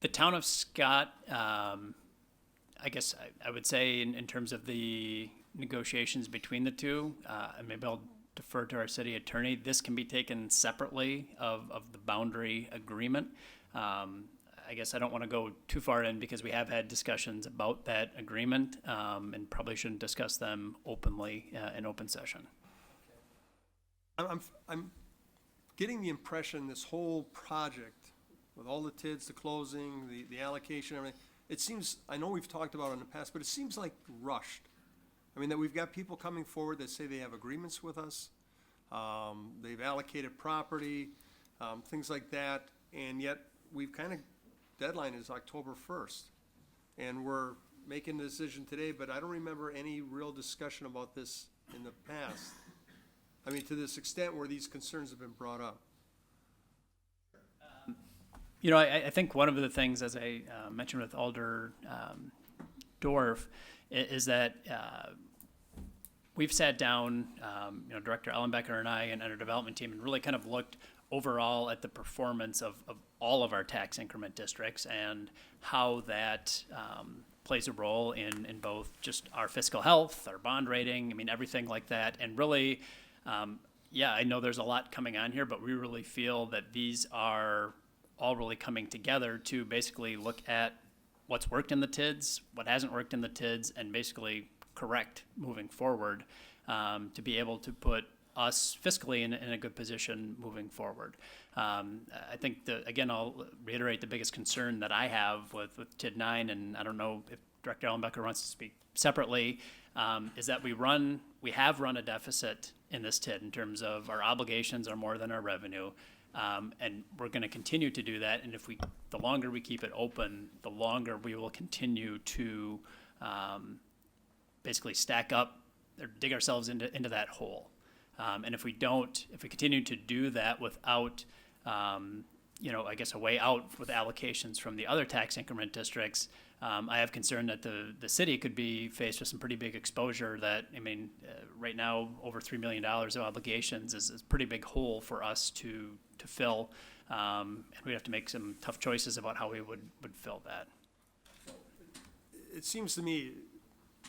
The town of Scott, I guess I would say in terms of the negotiations between the two, and maybe I'll defer to our city attorney, this can be taken separately of the boundary agreement. I guess I don't want to go too far in because we have had discussions about that agreement, and probably shouldn't discuss them openly in open session. I'm getting the impression this whole project, with all the TIDs, the closing, the allocation, everything, it seems, I know we've talked about it in the past, but it seems like rushed. I mean, that we've got people coming forward that say they have agreements with us, they've allocated property, things like that, and yet we've kind of, deadline is October 1st. And we're making the decision today, but I don't remember any real discussion about this in the past. I mean, to this extent where these concerns have been brought up. I think one of the things, as I mentioned with Alder Dorf, is that we've sat down, Director Ellenbecker and I and our development team, and really kind of looked overall at the performance of all of our tax increment districts and how that plays a role in both just our fiscal health, our bond rating, I mean, everything like that. And really, I know there's a lot coming on here, but we really feel that these are all really coming together to basically look at what's worked in the TIDs, what hasn't worked in the TIDs, and basically correct moving forward, to be able to put us fiscally in a good position moving forward. I think again, I'll reiterate the biggest concern that I have with TID 9, and I don't know if Director Ellenbecker wants to speak separately, is that we have run a deficit in this TID in terms of our obligations are more than our revenue. And we're going to continue to do that. And the longer we keep it open, the longer we will continue to basically stack up or dig ourselves into that hole. And if we continue to do that without, I guess a way out with allocations from the other tax increment districts, I have concern that the city could be faced with some pretty big exposure that, right now, over $3 million of obligations is a pretty big hole for us to fill. And we'd have to make some tough choices about how we would fill that. It seems to me,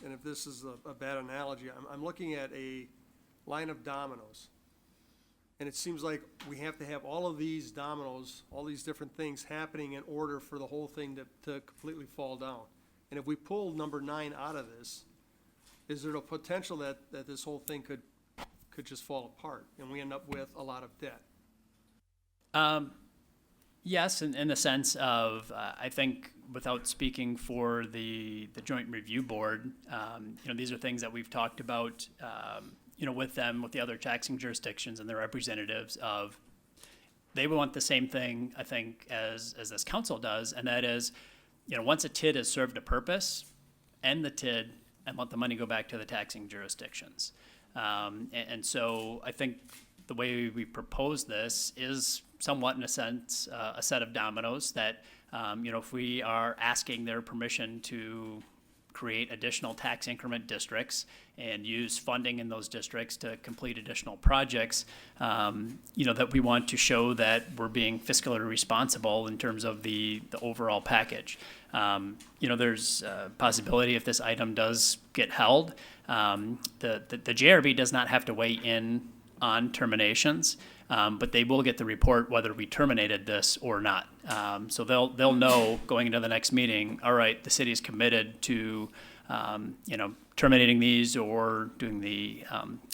and if this is a bad analogy, I'm looking at a line of dominoes. And it seems like we have to have all of these dominoes, all these different things happening in order for the whole thing to completely fall down. And if we pull number 9 out of this, is there a potential that this whole thing could just fall apart and we end up with a lot of debt? Yes, in the sense of, I think, without speaking for the Joint Review Board, these are things that we've talked about, with them, with the other taxing jurisdictions and their representatives of, they want the same thing, I think, as this council does, and that is, once a TID has served a purpose, end the TID and let the money go back to the taxing jurisdictions. And so I think the way we propose this is somewhat, in a sense, a set of dominoes that, if we are asking their permission to create additional tax increment districts and use funding in those districts to complete additional projects, that we want to show that we're being fiscally responsible in terms of the overall package. There's a possibility if this item does get held, the JRB does not have to weigh in on terminations, but they will get the report whether we terminated this or not. So they'll know going into the next meeting, all right, the city's committed to, terminating these or doing the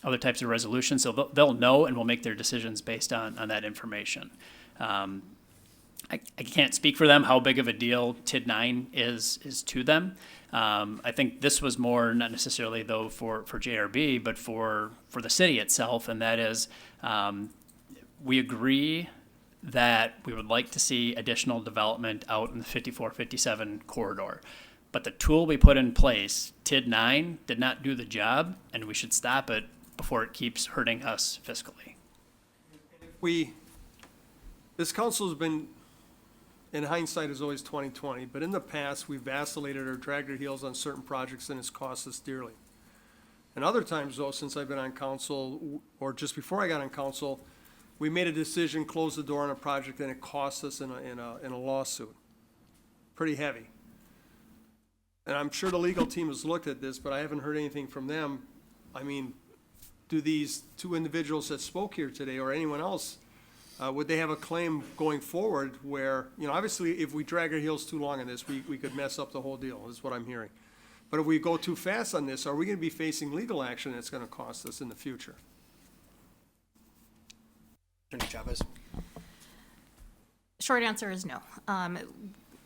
other types of resolutions. So they'll know and will make their decisions based on that information. I can't speak for them how big of a deal TID 9 is to them. I think this was more, not necessarily though for JRB, but for the city itself, and that is, we agree that we would like to see additional development out in the 54-57 corridor. But the tool we put in place, TID 9, did not do the job, and we should stop it before it keeps hurting us fiscally. This council has been, in hindsight, is always 20/20, but in the past, we've vacillated or dragged our heels on certain projects and it's cost us dearly. And other times, though, since I've been on council, or just before I got on council, we made a decision, closed the door on a project, and it cost us in a lawsuit. Pretty heavy. And I'm sure the legal team has looked at this, but I haven't heard anything from them. Do these 2 individuals that spoke here today, or anyone else, would they have a claim going forward where, obviously, if we drag our heels too long on this, we could mess up the whole deal, is what I'm hearing. But if we go too fast on this, are we going to be facing legal action that's going to cost us in the future? Attorney Chavez. Short answer is no.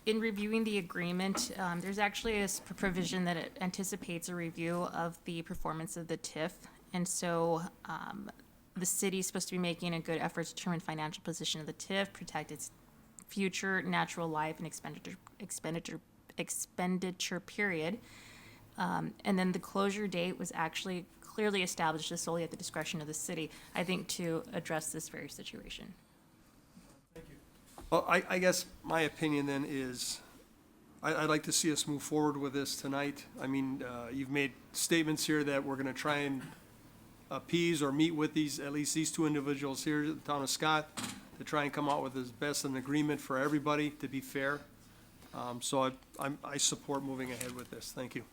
In reviewing the agreement, there's actually a provision that it anticipates a review of the performance of the TIF. And so the city is supposed to be making a good effort to determine financial position of the TIF, protect its future natural life and expenditure period. And then the closure date was actually clearly established as solely at the discretion of the city, I think, to address this very situation. Well, I guess my opinion then is, I'd like to see us move forward with this tonight. You've made statements here that we're gonna try and appease or meet with at least these 2 individuals here in the town of Scott to try and come out with as best an agreement for everybody, to be fair. So I support moving ahead with this. Thank you.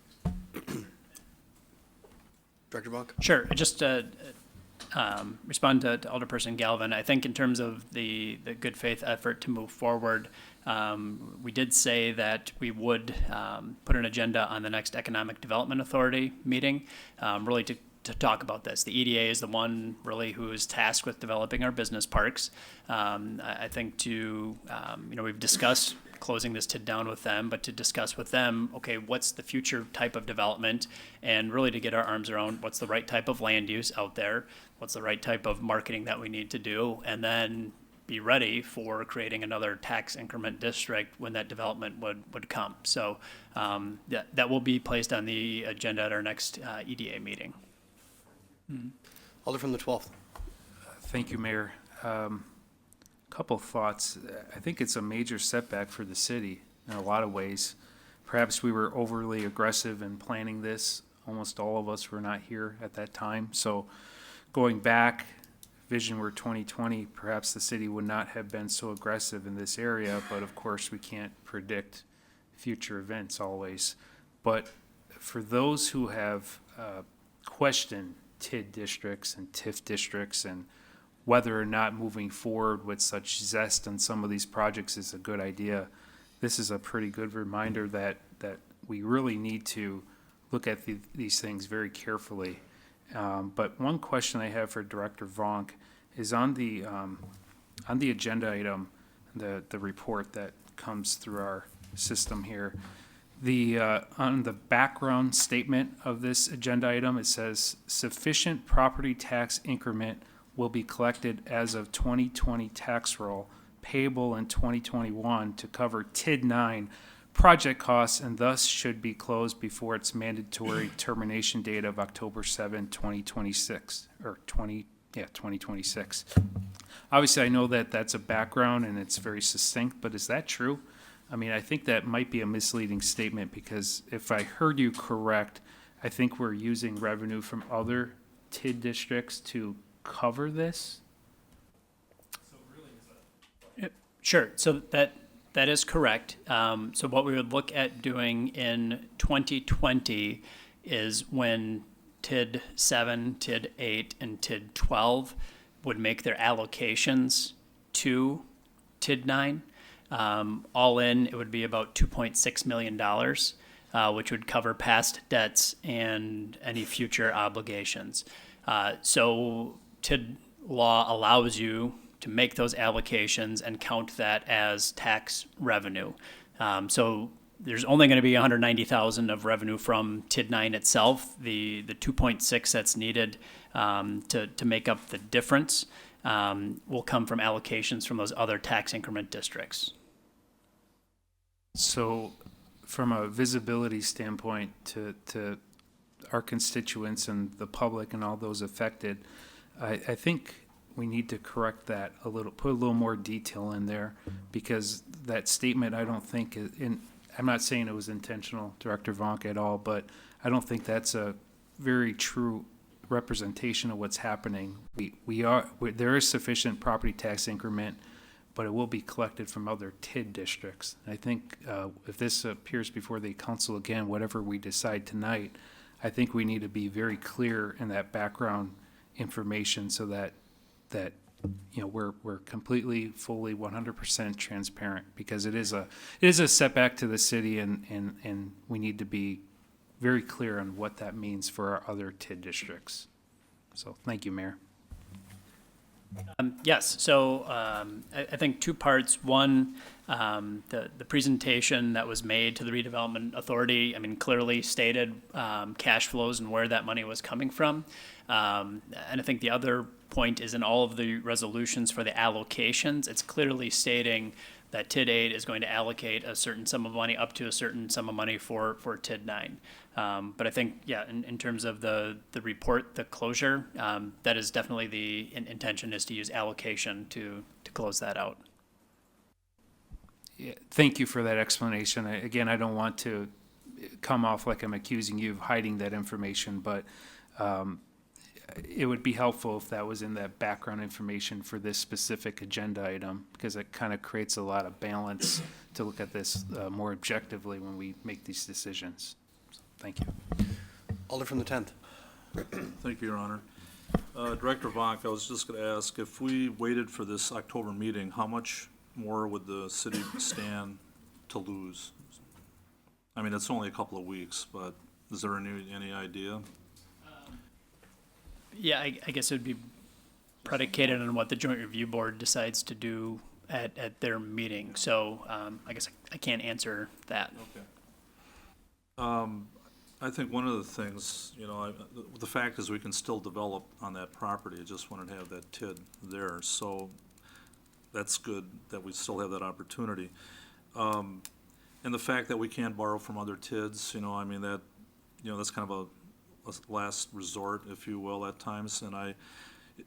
Director Monk? Sure. Just respond to Alderperson Galvin. I think in terms of the good faith effort to move forward, we did say that we would put an agenda on the next Economic Development Authority meeting, really to talk about this. The EDA is the one really who is tasked with developing our business parks. I think we've discussed closing this TID down with them, but to discuss with them, okay, what's the future type of development, and really to get our arms around what's the right type of land use out there, what's the right type of marketing that we need to do, and then be ready for creating another tax increment district when that development would come. So that will be placed on the agenda at our next EDA meeting. Alder from the 12th. Thank you, Mayor. Couple thoughts. I think it's a major setback for the city in a lot of ways. Perhaps we were overly aggressive in planning this. Almost all of us were not here at that time. So going back, vision were 2020, perhaps the city would not have been so aggressive in this area, but of course we can't predict future events always. But for those who have questioned TID districts and TIF districts and whether or not moving forward with such zest on some of these projects is a good idea, this is a pretty good reminder that we really need to look at these things very carefully. But one question I have for Director Vonk is on the agenda item, the report that comes through our system here. On the background statement of this agenda item, it says sufficient property tax increment will be collected as of 2020 tax roll payable in 2021 to cover TID 9 project costs and thus should be closed before its mandatory termination date of October 7, 2026, or 2026. Obviously, I know that that's a background and it's very succinct, but is that true? I mean, I think that might be a misleading statement because if I heard you correct, I think we're using revenue from other TID districts to cover this? Sure. So that is correct. So what we would look at doing in 2020 is when TID 7, TID 8, and TID 12 would make their allocations to TID 9. All in, it would be about $2.6 million, which would cover past debts and any future obligations. So TID law allows you to make those allocations and count that as tax revenue. So there's only going to be $190,000 of revenue from TID 9 itself. The 2.6 that's needed to make up the difference will come from allocations from those other tax increment districts. So from a visibility standpoint to our constituents and the public and all those affected, I think we need to correct that a little, put a little more detail in there, because that statement, I don't think, I'm not saying it was intentional, Director Vonk, at all, but I don't think that's a very true representation of what's happening. There is sufficient property tax increment, but it will be collected from other TID districts. I think if this appears before the council again, whatever we decide tonight, I think we need to be very clear in that background information so that we're completely, fully, 100% transparent, because it is a setback to the city, and we need to be very clear on what that means for our other TID districts. So thank you, Mayor. Yes, so I think two parts. One, the presentation that was made to the redevelopment authority, clearly stated cash flows and where that money was coming from. And I think the other point is in all of the resolutions for the allocations, it's clearly stating that TID 8 is going to allocate a certain sum of money up to a certain sum of money for TID 9. But I think, yeah, in terms of the report, the closure, that is definitely the intention, is to use allocation to close that out. Yeah, thank you for that explanation. Again, I don't want to come off like I'm accusing you of hiding that information, but it would be helpful if that was in that background information for this specific agenda item, because it kind of creates a lot of balance to look at this more objectively when we make these decisions. So, thank you. Alder from the 10th. Thank you, Your Honor. Director Vonk, I was just gonna ask, if we waited for this October meeting, how much more would the city stand to lose? I mean, it's only a couple of weeks, but is there any idea? Yeah, I guess it would be predicated on what the joint review board decides to do at their meeting. So I guess I can't answer that. Okay. I think one of the things, you know, the fact is we can still develop on that property. I just wanted to have that TID there, so that's good that we still have that opportunity. And the fact that we can borrow from other TIDs, you know, I mean, that, you know, that's kind of a last resort, if you will, at times. And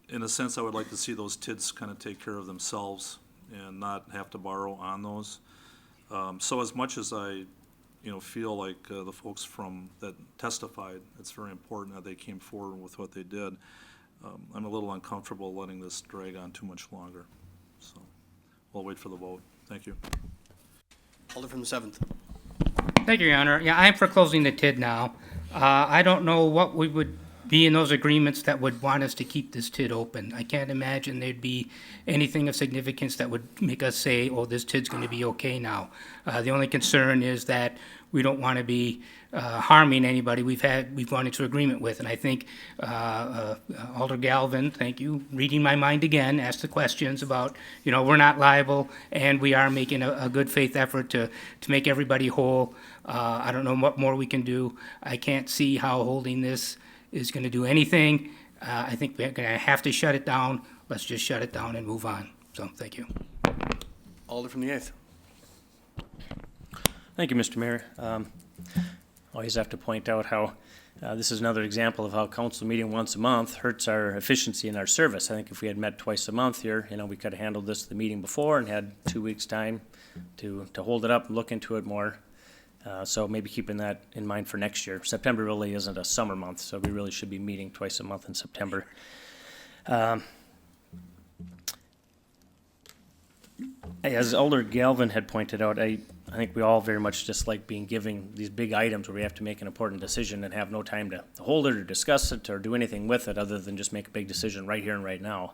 in a sense, I would like to see those TIDs kind of take care of themselves and not have to borrow on those. So as much as I, you know, feel like the folks that testified, it's very important that they came forward with what they did. I'm a little uncomfortable letting this drag on too much longer. So we'll wait for the vote. Thank you. Alder from the 7th. Thank you, Your Honor. Yeah, I'm for closing the TID now. I don't know what we would be in those agreements that would want us to keep this TID open. I can't imagine there'd be anything of significance that would make us say, oh, this TID's going to be okay now. The only concern is that we don't want to be harming anybody we've gone into agreement with. And I think Alder Galvin, thank you, reading my mind again, asked the questions about, you know, we're not liable and we are making a good faith effort to make everybody whole. I don't know what more we can do. I can't see how holding this is going to do anything. I think we're going to have to shut it down. Let's just shut it down and move on. So, thank you. Alder from the 8th. Thank you, Mr. Mayor. Always have to point out how this is another example of how council meeting once a month hurts our efficiency and our service. I think if we had met twice a month here, you know, we could have handled this the meeting before and had 2 weeks' time to hold it up and look into it more. So maybe keeping that in mind for next year. September really isn't a summer month, so we really should be meeting twice a month in September. As Alder Galvin had pointed out, I think we all very much dislike being given these big items where we have to make an important decision and have no time to hold it or discuss it or do anything with it other than just make a big decision right here and right now.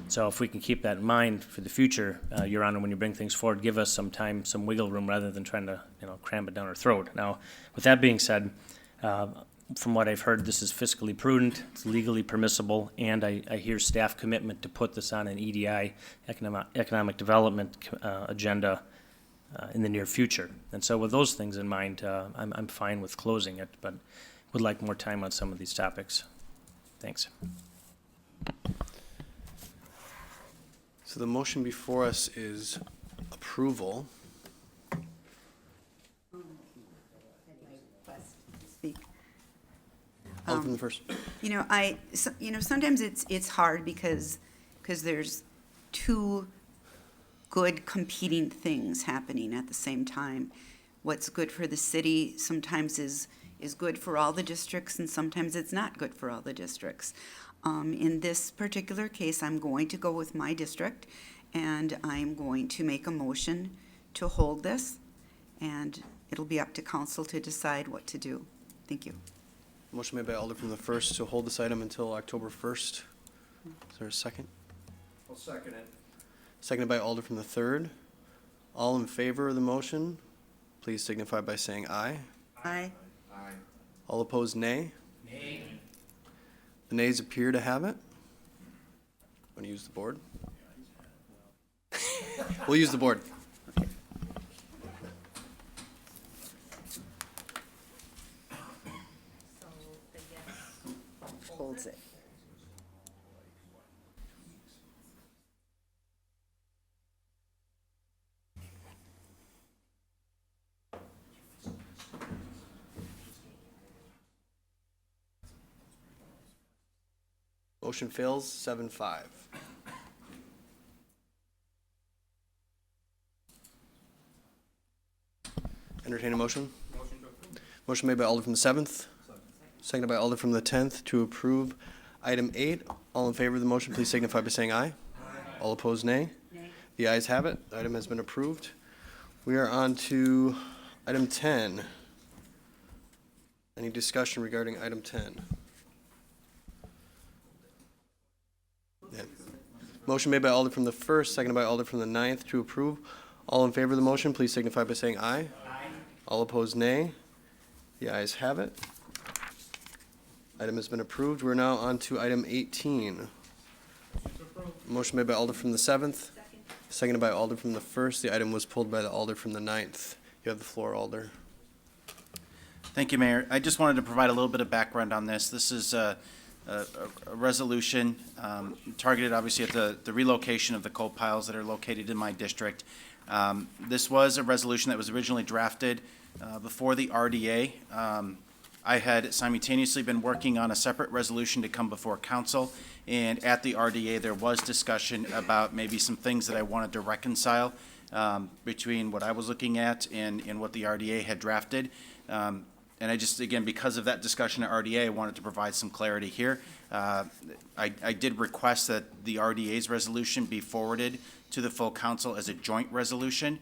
So if we can keep that in mind for the future, Your Honor, when you bring things forward, give us some time, some wiggle room rather than trying to, you know, cram it down our throat. Now, with that being said, from what I've heard, this is fiscally prudent, it's legally permissible, and I hear staff commitment to put this on an EDI, economic development agenda in the near future. And so with those things in mind, I'm fine with closing it, but would like more time on some of these topics. Thanks. So the motion before us is approval. Speak. Alder from the 1st. You know, sometimes it's hard because there's two good competing things happening at the same time. What's good for the city sometimes is good for all the districts, and sometimes it's not good for all the districts. In this particular case, I'm going to go with my district, and I'm going to make a motion to hold this, and it'll be up to council to decide what to do. Thank you. Motion made by Alder from the 1st to hold this item until October 1st. Is there a second? I'll second it. Seconded by Alder from the 3rd. All in favor of the motion, please signify by saying aye. Aye. Aye. All opposed, nay. Nay. The nays appear to have it. Want to use the board? We'll use the board. Holds it. Motion fails, 7-5. Entertain a motion? Motion made by Alder from the 7th. Seconded by Alder from the 10th to approve item 8. All in favor of the motion, please signify by saying aye. All opposed, nay. The ayes have it. The item has been approved. We are on to item 10. Any discussion regarding item 10? Motion made by Alder from the first, seconded by Alder from the ninth to approve. All in favor of the motion, please signify by saying aye. Aye. All opposed, nay. The ayes have it. Item has been approved. We're now on to item 18. Motion made by Alder from the seventh, seconded by Alder from the first. The item was pulled by the Alder from the ninth. You have the floor, Alder. Thank you, Mayor. I just wanted to provide a little bit of background on this. This is a resolution targeted, obviously, at the relocation of the coal piles that are located in my district. This was a resolution that was originally drafted before the RDA. I had simultaneously been working on a separate resolution to come before council, and at the RDA, there was discussion about maybe some things that I wanted to reconcile between what I was looking at and what the RDA had drafted. And I just, again, because of that discussion at RDA, I wanted to provide some clarity here. I did request that the RDA's resolution be forwarded to the full council as a joint resolution,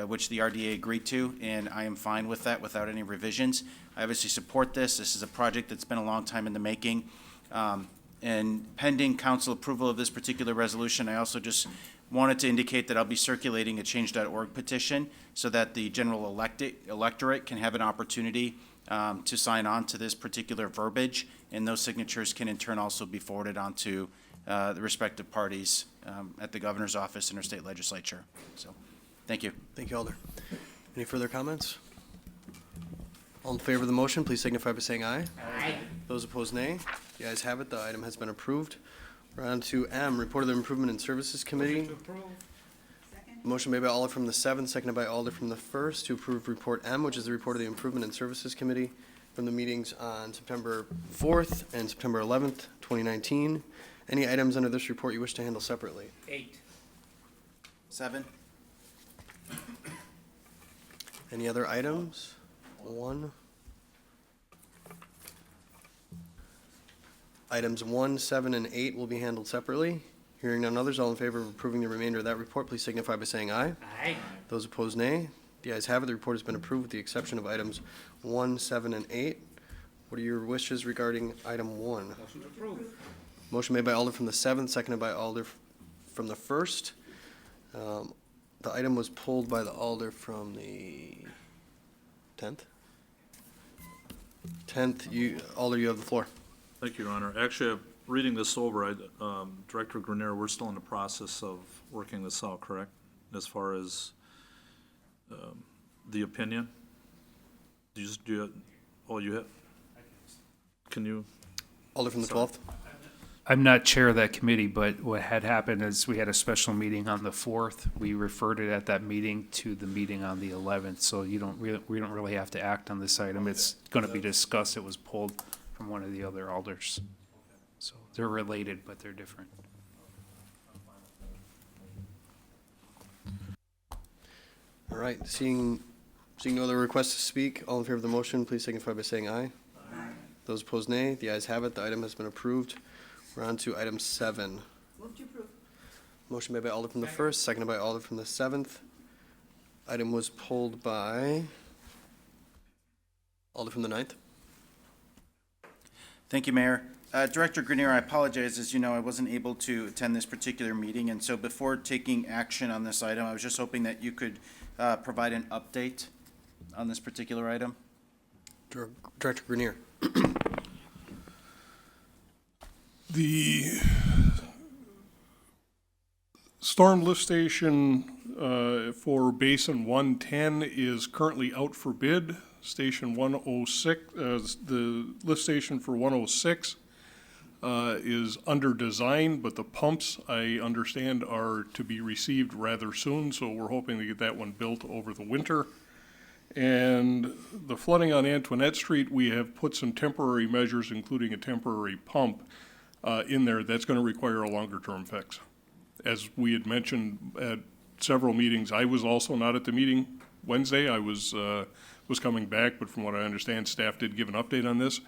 which the RDA agreed to, and I am fine with that without any revisions. I obviously support this. This is a project that's been a long time in the making. And pending council approval of this particular resolution, I also just wanted to indicate that I'll be circulating a change.org petition so that the general electorate can have an opportunity to sign on to this particular verbiage, and those signatures can in turn also be forwarded on to the respective parties at the governor's office and our state legislature. So, thank you. Thank you, Alder. Any further comments? All in favor of the motion, please signify by saying aye. Aye. Those opposed, nay. The ayes have it. The item has been approved. We're on to M, Report of the Improvement and Services Committee. Motion made by Alder from the seventh, seconded by Alder from the first to approve Report M, which is the report of the Improvement and Services Committee from the meetings on September 4th and September 11th, 2019. Any items under this report you wish to handle separately? 8. 7. Any other items? 1. Items 1, 7, and 8 will be handled separately. Hearing none others, all in favor of approving the remainder of that report, please signify by saying aye. Aye. Those opposed, nay. The ayes have it. The report has been approved with the exception of items 1, 7, and 8. What are your wishes regarding item 1? Motion to approve. Motion made by Alder from the seventh, seconded by Alder from the first. The item was pulled by the Alder from the 10th. 10th, Alder, you have the floor. Thank you, Your Honor. Actually, reading this over, Director Grenier, we're still in the process of working this out, correct? As far as the opinion? Can you? Alder from the 12th. I'm not chair of that committee, but what had happened is we had a special meeting on the 4th. We referred it at that meeting to the meeting on the 11th, so we don't really have to act on this item. It's going to be discussed. It was pulled from one of the other alders. So they're related, but they're different. All right, seeing no other requests to speak, all in favor of the motion, please signify by saying aye. Aye. Those opposed, nay. The ayes have it. The item has been approved. We're on to item 7. Move to approve. Motion made by Alder from the first, seconded by Alder from the seventh. Item was pulled by Alder from the ninth. Thank you, Mayor. Director Grenier, I apologize. As you know, I wasn't able to attend this particular meeting, and so before taking action on this item, I was just hoping that you could provide an update on this particular item. Director Grenier. The storm lift station for Basin 110 is currently out for bid. Station 106, the lift station for 106 is under design, but the pumps, I understand, are to be received rather soon, so we're hoping to get that one built over the winter. And the flooding on Antoinette Street, we have put some temporary measures, including a temporary pump, in there. That's going to require a longer-term fix. As we had mentioned at several meetings, I was also not at the meeting Wednesday. I was coming back, but from what I understand, staff did give an update on this.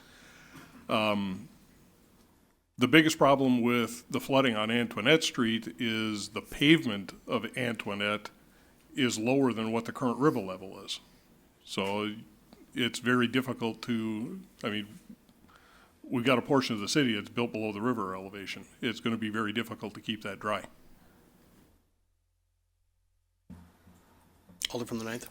The biggest problem with the flooding on Antoinette Street is the pavement of Antoinette is lower than what the current river level is. So it's very difficult to, we've got a portion of the city that's built below the river elevation. It's going to be very difficult to keep that dry. Alder from the ninth.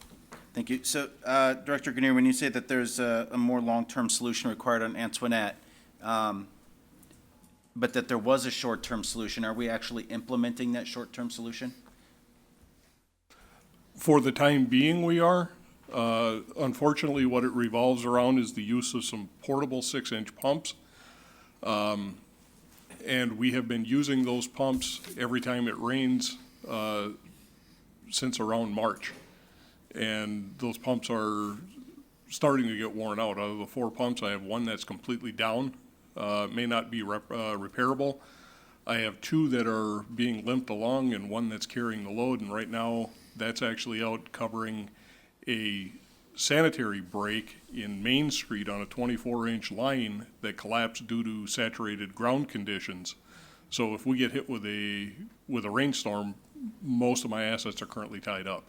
Thank you. So, Director Grenier, when you say that there's a more long-term solution required on Antoinette, but that there was a short-term solution, are we actually implementing that short-term solution? For the time being, we are. Unfortunately, what it revolves around is the use of some portable 6-inch pumps. And we have been using those pumps every time it rains since around March. And those pumps are starting to get worn out. Out of the 4 pumps, I have one that's completely down, may not be repairable. I have 2 that are being limped along and one that's carrying the load, and right now that's actually out covering a sanitary break in Main Street on a 24-inch line that collapsed due to saturated ground conditions. So if we get hit with a rainstorm, most of my assets are currently tied up.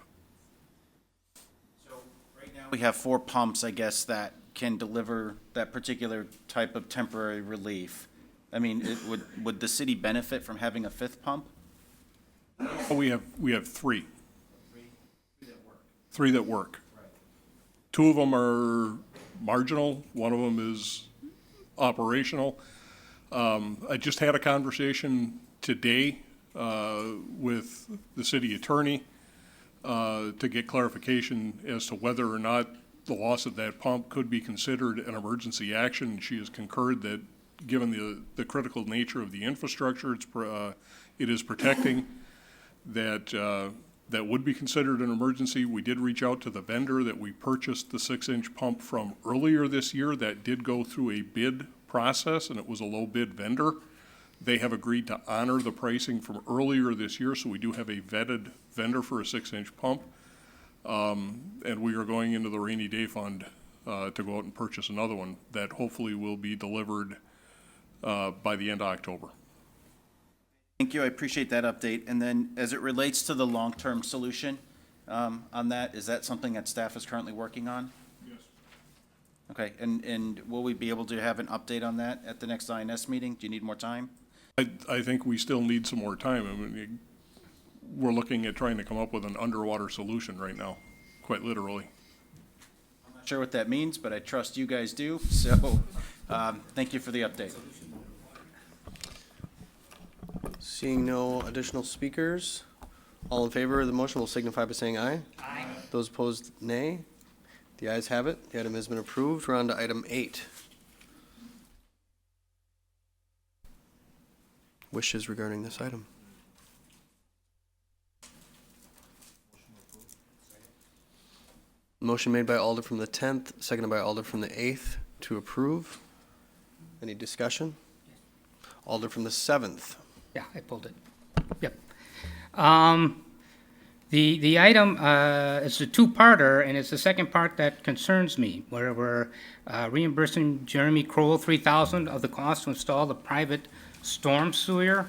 We have 4 pumps, I guess, that can deliver that particular type of temporary relief. I mean, would the city benefit from having a 5th pump? We have 3. 3 that work. 2 of them are marginal, one of them is operational. I just had a conversation today with the city attorney to get clarification as to whether or not the loss of that pump could be considered an emergency action. She has concurred that, given the critical nature of the infrastructure it is protecting, that would be considered an emergency. We did reach out to the vendor that we purchased the 6-inch pump from earlier this year. That did go through a bid process, and it was a low bid vendor. They have agreed to honor the pricing from earlier this year, so we do have a vetted vendor for a 6-inch pump. And we are going into the rainy day fund to go out and purchase another one that hopefully will be delivered by the end of October. Thank you, I appreciate that update. And then, as it relates to the long-term solution on that, is that something that staff is currently working on? Yes. Okay, and will we be able to have an update on that at the next INS meeting? Do you need more time? I think we still need some more time. I mean, we're looking at trying to come up with an underwater solution right now, quite literally. I'm not sure what that means, but I trust you guys do, so thank you for the update. Seeing no additional speakers, all in favor of the motion will signify by saying aye. Aye. Those opposed, nay. The ayes have it. The item has been approved. We're on to item 8. Wishes regarding this item. Motion made by Alder from the 10th, seconded by Alder from the 8th to approve. Any discussion? Alder from the 7th. Yeah, I pulled it. Yep. The item is a 2-parter, and it's the second part that concerns me, where we're reimbursing Jeremy Kroll $3,000 of the cost to install the private storm sewer.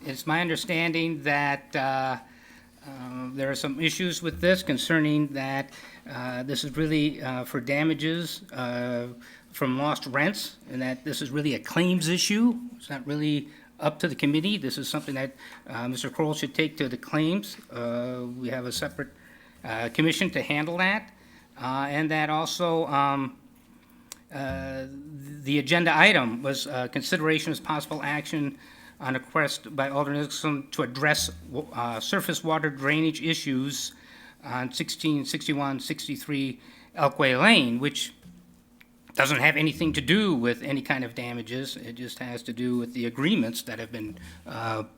It's my understanding that there are some issues with this concerning that this is really for damages from lost rents, and that this is really a claims issue. It's not really up to the committee. This is something that Mr. Kroll should take to the claims. We have a separate commission to handle that. And that also the agenda item was consideration as possible action on a request by Alder Nicholson to address surface water drainage issues on 1661-63 Elkway Lane, which doesn't have anything to do with any kind of damages. It just has to do with the agreements that have been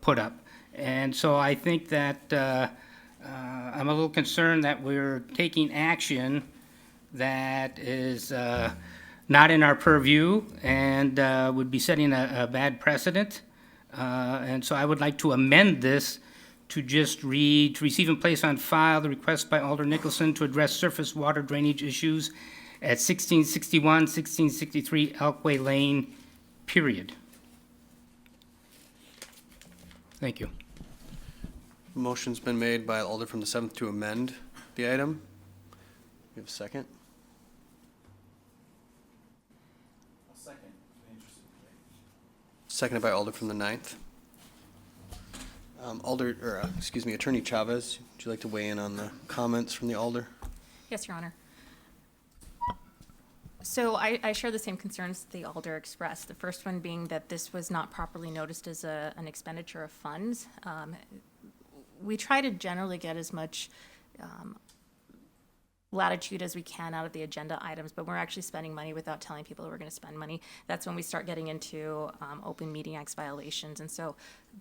put up. And so I think that I'm a little concerned that we're taking action that is not in our purview and would be setting a bad precedent. And so I would like to amend this to just read, to receive and place on file the request by Alder Nicholson to address surface water drainage issues at 1661, 1663 Elkway Lane, period. Thank you. Motion's been made by Alder from the 7th to amend the item. You have a second? Seconded by Alder from the 9th. Attorney Chavez, would you like to weigh in on the comments from the Alder? Yes, Your Honor. So I share the same concerns the Alder expressed. The first one being that this was not properly noticed as an expenditure of funds. We try to generally get as much latitude as we can out of the agenda items, but we're actually spending money without telling people we're going to spend money. That's when we start getting into Open Meeting Acts violations. And so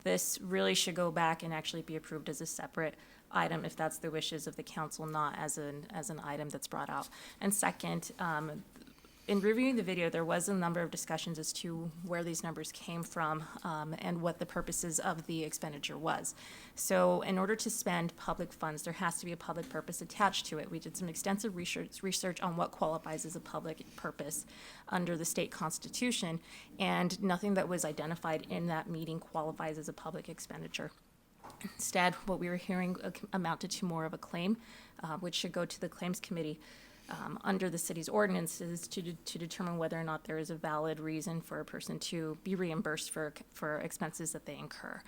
this really should go back and actually be approved as a separate item if that's the wishes of the council, not as an item that's brought out. And second, in reviewing the video, there was a number of discussions as to where these numbers came from and what the purposes of the expenditure was. So in order to spend public funds, there has to be a public purpose attached to it. We did some extensive research on what qualifies as a public purpose under the state constitution, and nothing that was identified in that meeting qualifies as a public expenditure. Instead, what we were hearing amounted to more of a claim, which should go to the claims committee under the city's ordinances to determine whether or not there is a valid reason for a person to be reimbursed for expenses that they incur.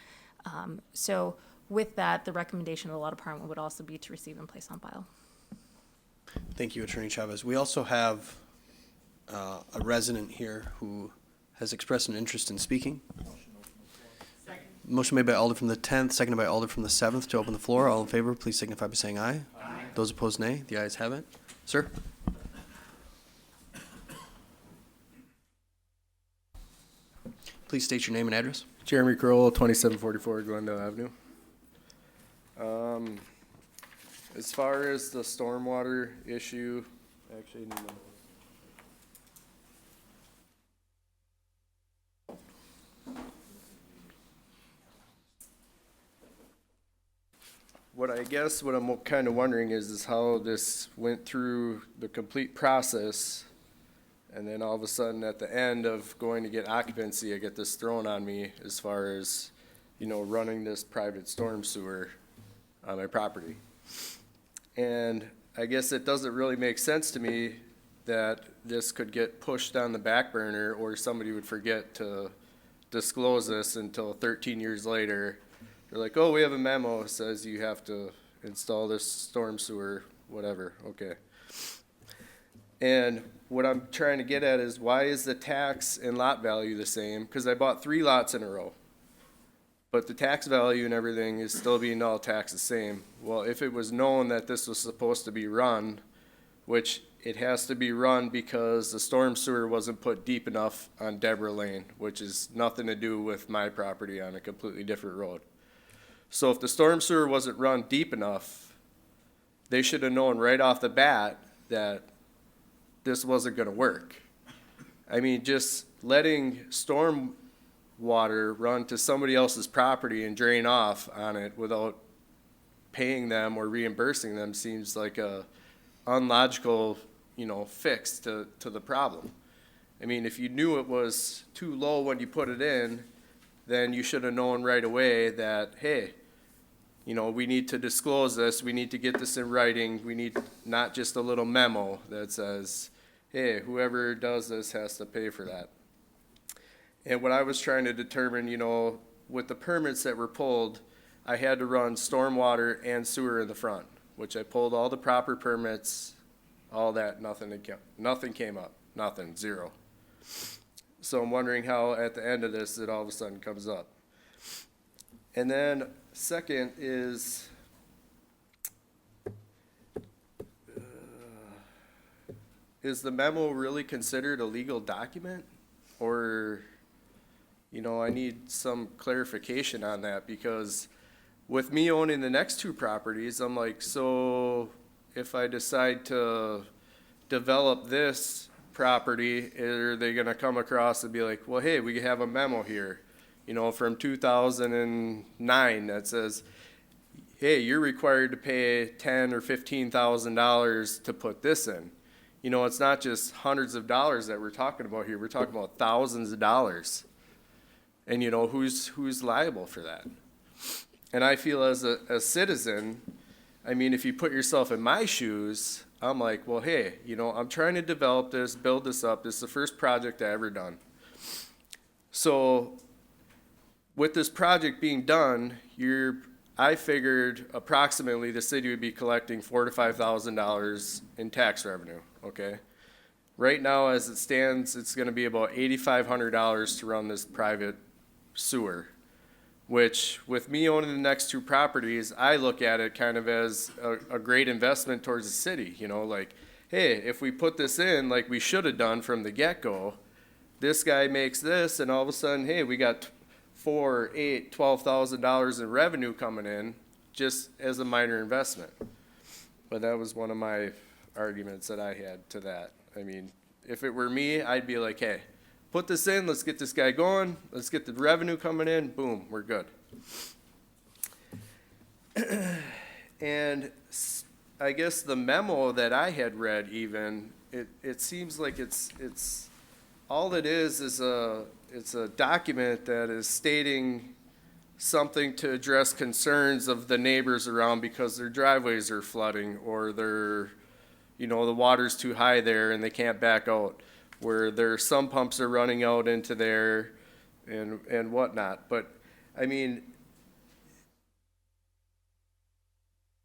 So with that, the recommendation of the law department would also be to receive and place on file. Thank you, Attorney Chavez. We also have a resident here who has expressed an interest in speaking. Motion made by Alder from the 10th, seconded by Alder from the 7th to open the floor. All in favor, please signify by saying aye. Aye. Those opposed, nay. The ayes have it. Sir? Please state your name and address. Jeremy Kroll, 2744 Glendale Avenue. As far as the stormwater issue, actually, no. What I'm kind of wondering is how this went through the complete process, and then all of a sudden at the end of going to get occupancy, I get this thrown on me as far as, running this private storm sewer on my property. And I guess it doesn't really make sense to me that this could get pushed on the back burner or somebody would forget to disclose this until 13 years later. They're like, oh, we have a memo that says you have to install this storm sewer, whatever, okay. And what I'm trying to get at is why is the tax and lot value the same? Because I bought 3 lots in a row. But the tax value and everything is still being all taxed the same. Well, if it was known that this was supposed to be run, which it has to be run because the storm sewer wasn't put deep enough on Deborah Lane, which is nothing to do with my property on a completely different road. So if the storm sewer wasn't run deep enough, they should have known right off the bat that this wasn't going to work. I mean, just letting storm water run to somebody else's property and drain off on it without paying them or reimbursing them seems like a unlogical, fix to the problem. I mean, if you knew it was too low when you put it in, then you should have known right away that, hey, we need to disclose this, we need to get this in writing, we need not just a little memo that says, hey, whoever does this has to pay for that. And what I was trying to determine, with the permits that were pulled, I had to run stormwater and sewer in the front, which I pulled all the proper permits, all that, nothing came up, nothing, zero. So I'm wondering how at the end of this it all of a sudden comes up. And then second is, is the memo really considered a legal document? Or, I need some clarification on that, because with me owning the next 2 properties, I'm like, so if I decide to develop this property, are they gonna come across and be like, well, hey, we have a memo here, from 2009 that says, hey, you're required to pay $10,000 or $15,000 to put this in. It's not just hundreds of dollars that we're talking about here. We're talking about thousands of dollars. And who's liable for that? And I feel as a citizen, I mean, if you put yourself in my shoes, I'm like, well, hey, I'm trying to develop this, build this up. This is the first project I ever done. So with this project being done, I figured approximately the city would be collecting $4,000 to $5,000 in tax revenue, okay? Right now, as it stands, it's gonna be about $8,500 to run this private sewer, which with me owning the next two properties, I look at it kind of as a great investment towards the city, you know, like, hey, if we put this in like we should have done from the get-go, this guy makes this, and all of a sudden, hey, we got $4,000, $8,000, $12,000 in revenue coming in just as a minor investment. But that was one of my arguments that I had to that. I mean, if it were me, I'd be like, hey, put this in, let's get this guy going, let's get the revenue coming in, boom, we're good. And I guess the memo that I had read even, it seems like it's all it is it's a document that is stating something to address concerns of the neighbors around because their driveways are flooding or their, you know, the water's too high there and they can't back out, where their sump pumps are running out into there and whatnot. But I mean,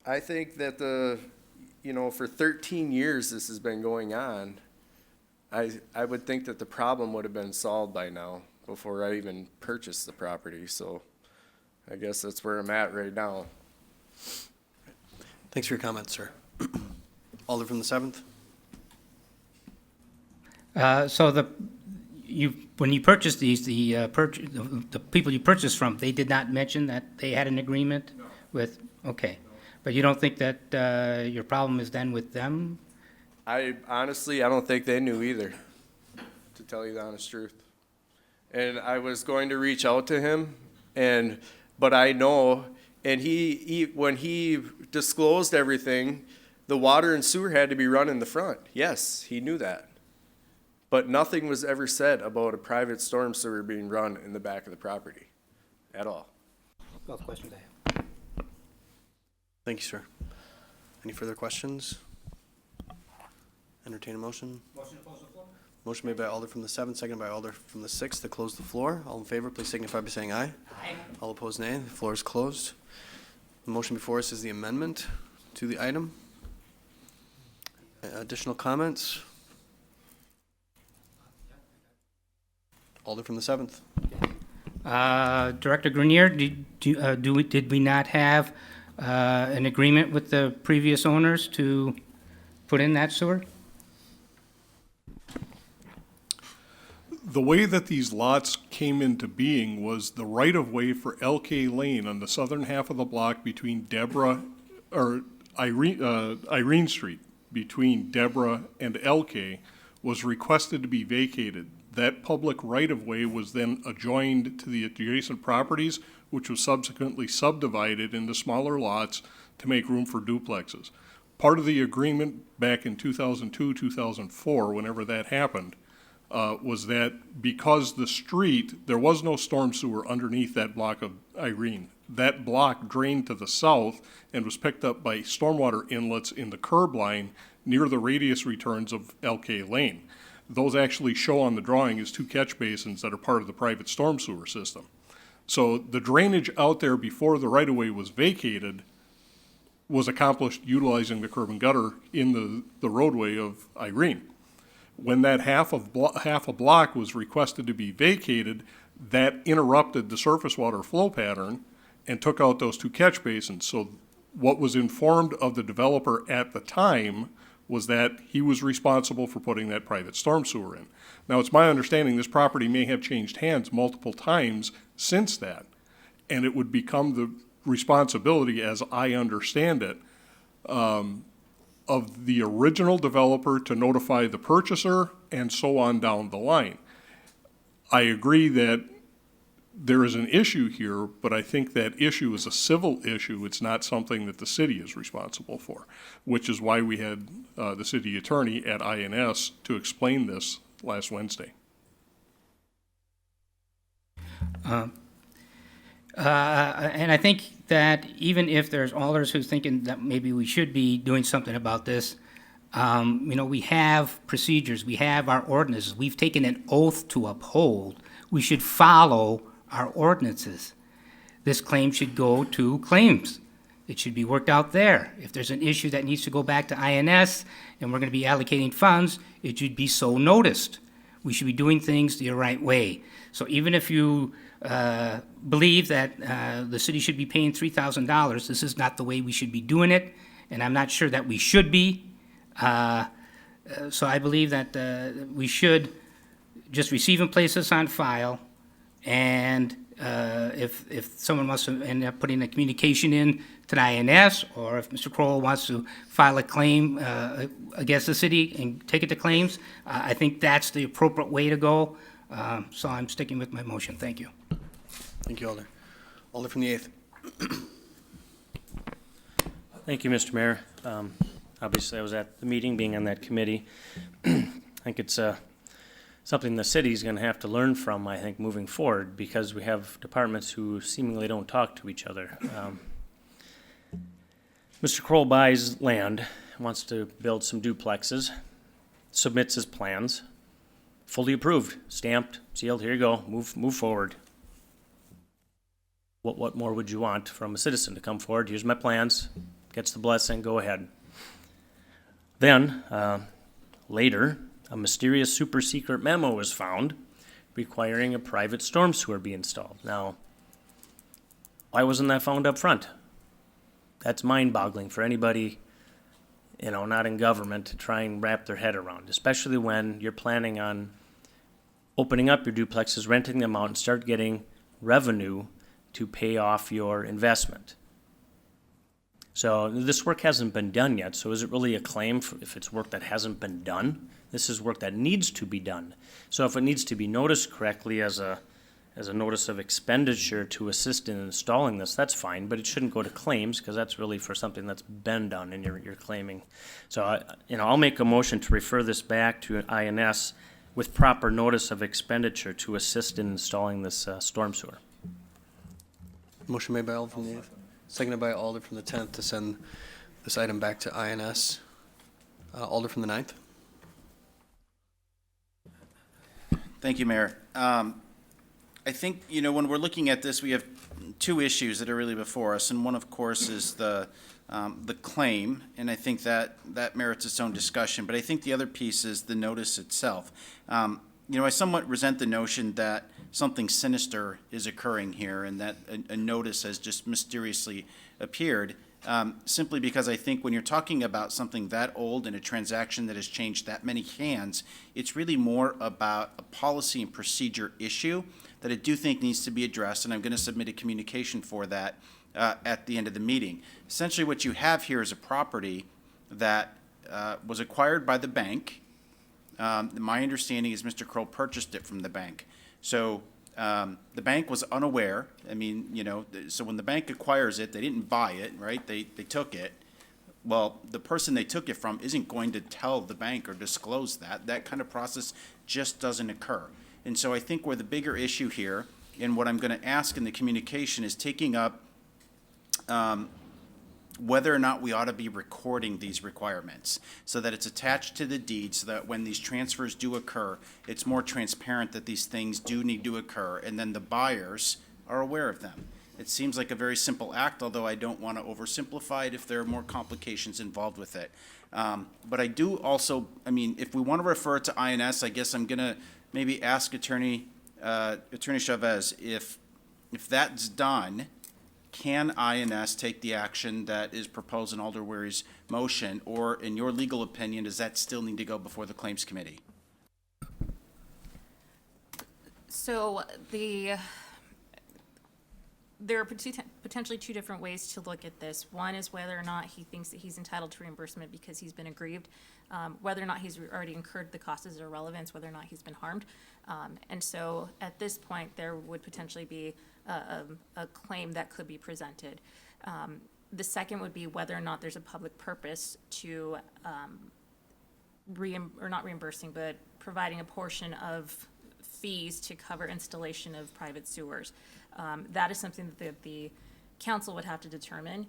I think that for 13 years this has been going on. I would think that the problem would have been solved by now before I even purchased the property. So I guess that's where I'm at right now. Thanks for your comments, sir. Alder from the 7th. When you purchased these, the people you purchased from, they did not mention that they had an agreement with, okay. But you don't think that your problem is then with them? I don't think they knew either, to tell you the honest truth. And I was going to reach out to him, but I know, and when he disclosed everything, the water and sewer had to be run in the front. Yes, he knew that. But nothing was ever said about a private storm sewer being run in the back of the property, at all. Well, the questions I have. Thank you, sir. Any further questions? Entertain a motion. Motion to close the floor. Motion made by Alder from the 7th, seconded by Alder from the 6th to close the floor. All in favor, please signify by saying aye. Aye. All opposed, nay. The floor is closed. The motion before us is the amendment to the item. Additional comments? Alder from the 7th. Director Grenier, did we not have an agreement with the previous owners to put in that sewer? The way that these lots came into being was the right-of-way for LK Lane on the southern half of the block between Irene Street, between Deborah and LK, was requested to be vacated. That public right-of-way was then adjoined to the adjacent properties, which was subsequently subdivided into smaller lots to make room for duplexes. Part of the agreement back in 2002, 2004, whenever that happened, was that because there was no storm sewer underneath that block of Irene. That block drained to the south and was picked up by stormwater inlets in the curb line near the radius returns of LK Lane. Those actually show on the drawing as two catch basins that are part of the private storm sewer system. So the drainage out there before the right-of-way was vacated was accomplished utilizing the curb and gutter in the roadway of Irene. When that half a block was requested to be vacated, that interrupted the surface water flow pattern and took out those two catch basins. So what was informed of the developer at the time was that he was responsible for putting that private storm sewer in. Now, it's my understanding this property may have changed hands multiple times since that, and it would become the responsibility, as I understand it, of the original developer to notify the purchaser and so on down the line. I agree that there is an issue here, but I think that issue is a civil issue. It's not something that the city is responsible for, which is why we had the city attorney at INS to explain this last Wednesday. And I think that even if there's others who's thinking that maybe we should be doing something about this, we have procedures, we have our ordinances, we've taken an oath to uphold. We should follow our ordinances. This claim should go to claims. It should be worked out there. If there's an issue that needs to go back to INS and we're going to be allocating funds, it should be so noticed. We should be doing things the right way. So even if you believe that the city should be paying $3,000, this is not the way we should be doing it, and I'm not sure that we should be. So I believe that we should just receive and place this on file, and if someone wants to end up putting a communication in to the INS, or if Mr. Kroll wants to file a claim against the city and take it to claims, I think that's the appropriate way to go. So I'm sticking with my motion. Thank you. Thank you, Alder. Alder from the 8th. Thank you, Mr. Mayor. Obviously, I was at the meeting, being on that committee. I think it's something the city's going to have to learn from, I think, moving forward, because we have departments who seemingly don't talk to each other. Mr. Kroll buys land, wants to build some duplexes, submits his plans, fully approved, stamped, sealed, here you go, move forward. What more would you want from a citizen to come forward? Here's my plans, gets the blessing, go ahead. Then, later, a mysterious super secret memo was found requiring a private storm sewer be installed. Now, why wasn't that found up front? That's mind-boggling for anybody, not in government, to try and wrap their head around, especially when you're planning on opening up your duplexes, renting them out, and start getting revenue to pay off your investment. So this work hasn't been done yet, so is it really a claim if it's work that hasn't been done? This is work that needs to be done. So if it needs to be noticed correctly as a notice of expenditure to assist in installing this, that's fine, but it shouldn't go to claims, because that's really for something that's been done and you're claiming. So, I'll make a motion to refer this back to INS with proper notice of expenditure to assist in installing this storm sewer. Motion made by Alder from the 8th, seconded by Alder from the 10th to send this item back to INS. Alder from the 9th. Thank you, Mayor. I think, when we're looking at this, we have two issues that are really before us, and one, of course, is the claim, and I think that merits its own discussion. But I think the other piece is the notice itself. I somewhat resent the notion that something sinister is occurring here, and that a notice has just mysteriously appeared. Simply because I think when you're talking about something that old and a transaction that has changed that many hands, it's really more about a policy and procedure issue that I do think needs to be addressed, and I'm going to submit a communication for that at the end of the meeting. Essentially, what you have here is a property that was acquired by the bank. My understanding is Mr. Kroll purchased it from the bank. So the bank was unaware. So when the bank acquires it, they didn't buy it, right? They took it. Well, the person they took it from isn't going to tell the bank or disclose that. That kind of process just doesn't occur. And so I think where the bigger issue here, and what I'm going to ask in the communication, is taking up whether or not we ought to be recording these requirements so that it's attached to the deed, so that when these transfers do occur, it's more transparent that these things do need to occur, and then the buyers are aware of them. It seems like a very simple act, although I don't want to oversimplify it if there are more complications involved with it. But I do also, if we want to refer it to INS, I guess I'm going to maybe ask Attorney Chavez, if that's done, can INS take the action that is proposed in Alder Wery's motion, or in your legal opinion, does that still need to go before the Claims Committee? So there are potentially two different ways to look at this. One is whether or not he thinks that he's entitled to reimbursement because he's been aggrieved. Whether or not he's already incurred the costs is irrelevant, whether or not he's been harmed. And so at this point, there would potentially be a claim that could be presented. The second would be whether or not there's a public purpose to not reimbursing, but providing a portion of fees to cover installation of private sewers. That is something that the council would have to determine.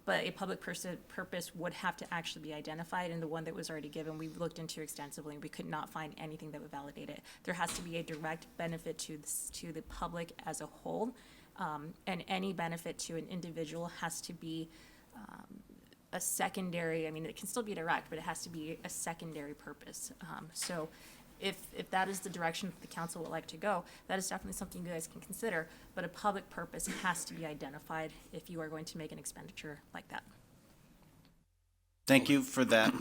But a public purpose would have to actually be identified, and the one that was already given, we looked into extensively, and we could not find anything that would validate it. There has to be a direct benefit to the public as a whole, and any benefit to an individual has to be a secondary, I mean, it can still be direct, but it has to be a secondary purpose. So if that is the direction that the council would like to go, that is definitely something you guys can consider, but a public purpose has to be identified if you are going to make an expenditure like that. Thank you for that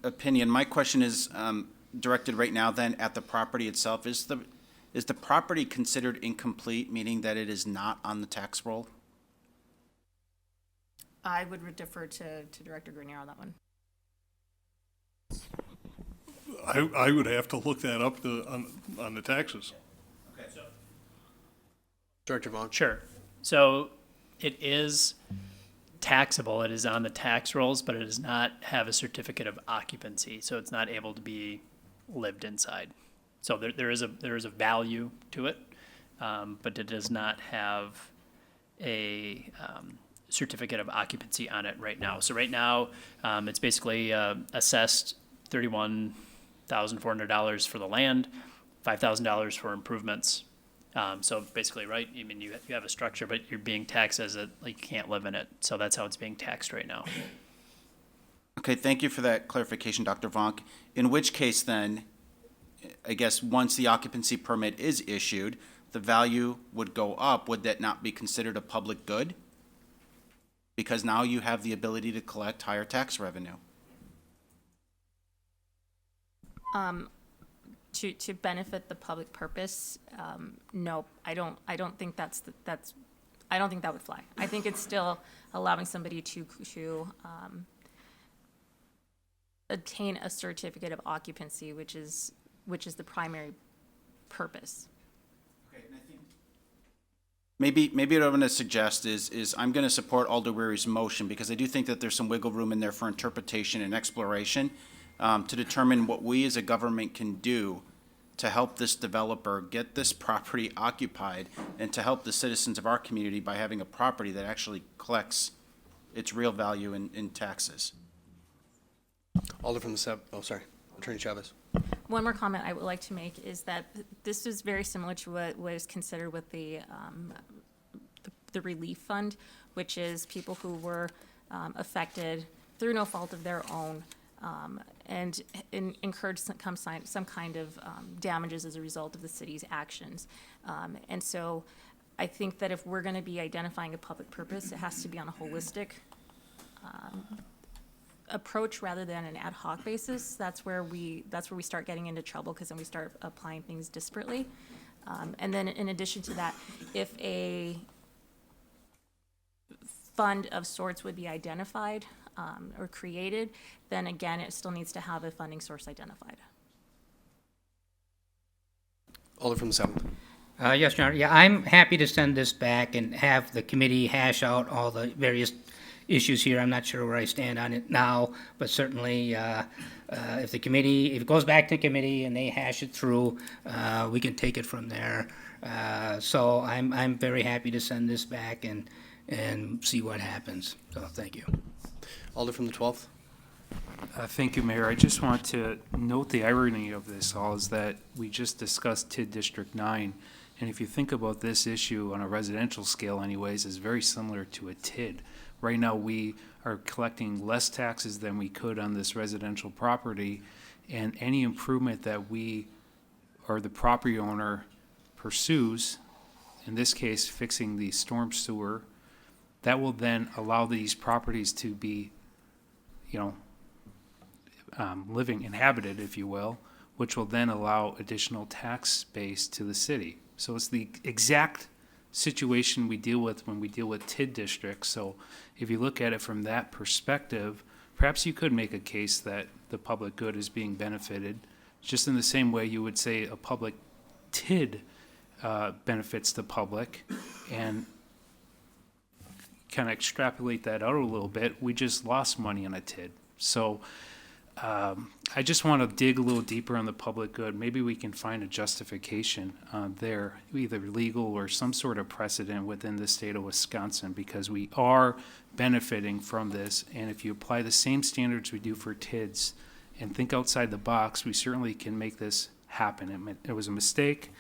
opinion. My question is directed right now then at the property itself. Is the property considered incomplete, meaning that it is not on the tax roll? I would defer to Director Grenier on that one. I would have to look that up on the taxes. Okay, so. Director Vaughn? Sure. So it is taxable, it is on the tax rolls, but it does not have a certificate of occupancy, so it's not able to be lived inside. So there is a value to it, but it does not have a certificate of occupancy on it right now. So right now, it's basically assessed $31,400 for the land, $5,000 for improvements. So basically, right, I mean, you have a structure, but you're being taxed as like you can't live in it. So that's how it's being taxed right now. Okay, thank you for that clarification, Dr. Vonk. In which case then, I guess once the occupancy permit is issued, the value would go up. Would that not be considered a public good? Because now you have the ability to collect higher tax revenue. To benefit the public purpose, no, I don't think I don't think that would fly. I think it's still allowing somebody to obtain a certificate of occupancy, which is the primary purpose. Maybe what I'm going to suggest is I'm going to support Alder Weary's motion because I do think that there's some wiggle room in there for interpretation and exploration to determine what we as a government can do to help this developer get this property occupied and to help the citizens of our community by having a property that actually collects its real value in taxes. Alder from the sorry, Attorney Chavez. One more comment I would like to make is that this is very similar to what was considered with the relief fund, which is people who were affected through no fault of their own and incurred some kind of damages as a result of the city's actions. And so I think that if we're going to be identifying a public purpose, it has to be on a holistic approach rather than an ad hoc basis. That's where we start getting into trouble, because then we start applying things disparately. And then in addition to that, if a fund of sorts would be identified or created, then again, it still needs to have a funding source identified. Alder from the 7th. Yes, Your Honor. Yeah, I'm happy to send this back and have the committee hash out all the various issues here. I'm not sure where I stand on it now, but certainly if it goes back to committee and they hash it through, we can take it from there. So I'm very happy to send this back and see what happens. So thank you. Alder from the 12th. Thank you, Mayor. I just want to note the irony of this all is that we just discussed TID District 9, and if you think about this issue on a residential scale anyways, is very similar to a TID. Right now, we are collecting less taxes than we could on this residential property, and any improvement that we or the property owner pursues, in this case, fixing the storm sewer, that will then allow these properties to be, inhabited, if you will, which will then allow additional tax base to the city. So it's the exact situation we deal with when we deal with TID districts. So if you look at it from that perspective, perhaps you could make a case that the public good is being benefited, just in the same way you would say a public TID benefits the public, and kind of extrapolate that out a little bit. We just lost money on a TID. So I just want to dig a little deeper on the public good. Maybe we can find a justification there, either legal or some sort of precedent within the state of Wisconsin, because we are benefiting from this. And if you apply the same standards we do for TIDs and think outside the box, we certainly can make this happen. It was a mistake.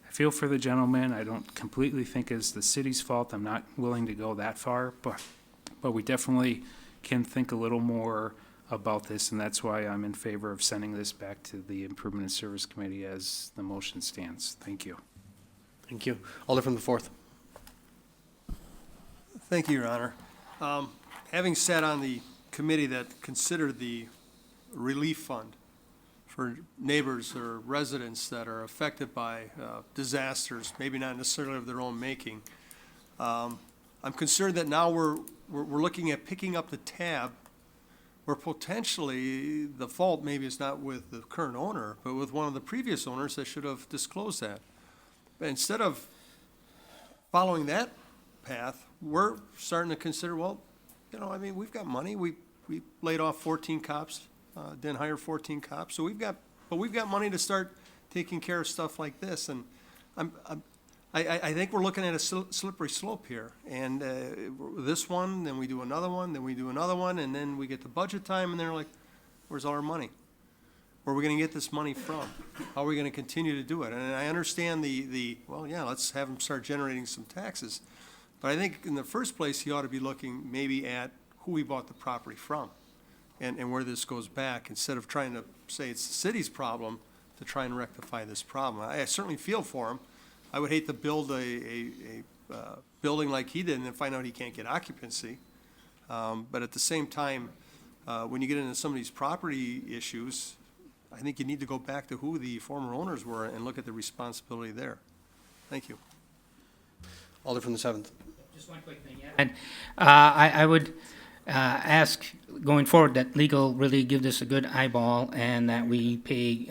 I feel for the gentleman. I don't completely think it's the city's fault. I'm not willing to go that far, but we definitely can think a little more about this, and that's why I'm in favor of sending this back to the Improvement and Service Committee as the motion stands. Thank you. Thank you. Alder from the 4th. Thank you, Your Honor. Having sat on the committee that considered the relief fund for neighbors or residents that are affected by disasters, maybe not necessarily of their own making, I'm concerned that now we're looking at picking up the tab where potentially the fault maybe is not with the current owner, but with one of the previous owners that should have disclosed that. But instead of following that path, we're starting to consider, well, you know, I mean, we've got money. We laid off 14 cops, didn't hire 14 cops, so we've got money to start taking care of stuff like this. And I think we're looking at a slippery slope here. And this one, then we do another one, then we do another one, and then we get to budget time, and they're like, where's all our money? Where are we going to get this money from? How are we going to continue to do it? And I understand well, yeah, let's have them start generating some taxes. But I think in the first place, he ought to be looking maybe at who we bought the property from and where this goes back, instead of trying to say it's the city's problem to try and rectify this problem. I certainly feel for him. I would hate to build a building like he did and then find out he can't get occupancy. But at the same time, when you get into some of these property issues, I think you need to go back to who the former owners were and look at the responsibility there. Thank you. Alder from the 7th. Just one quick thing, yeah. And I would ask going forward that legal really give this a good eyeball and that we pay